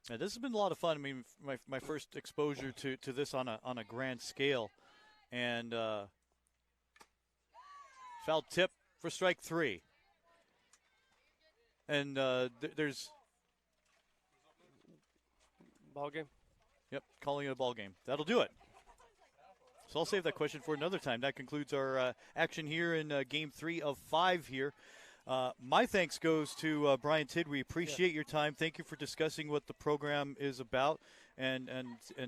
Now, this has been a lot of fun. I mean, my first exposure to this on a grand scale. And foul tip for strike 3. And there's ball game. Yep, calling it a ball game. That'll do it. So I'll save that question for another time. That concludes our action here in Game 3 of 5 here. My thanks goes to Brian Tidd. We appreciate your time. Thank you for discussing what the program is about and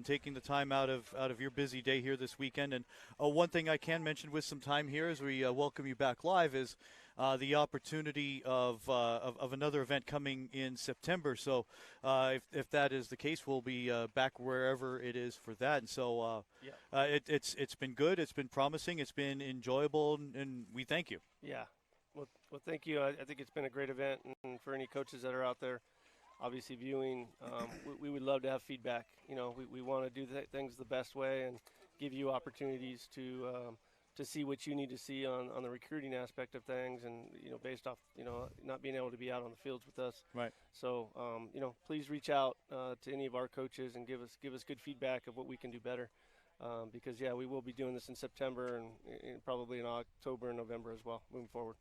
taking the time out of your busy day here this weekend. And one thing I can mention with some time here as we welcome you back live is the opportunity of another event coming in September. So if that is the case, we'll be back wherever it is for that. And so it's been good. It's been promising. It's been enjoyable, and we thank you. Yeah. Well, thank you. I think it's been a great event, and for any coaches that are out there, obviously viewing, we would love to have feedback. We want to do things the best way and give you opportunities to see what you need to see on the recruiting aspect of things, and based off not being able to be out on the fields with us. Right. So please reach out to any of our coaches and give us good feedback of what we can do better. because, yeah, we will be doing this in September and probably in October and November as well moving forward.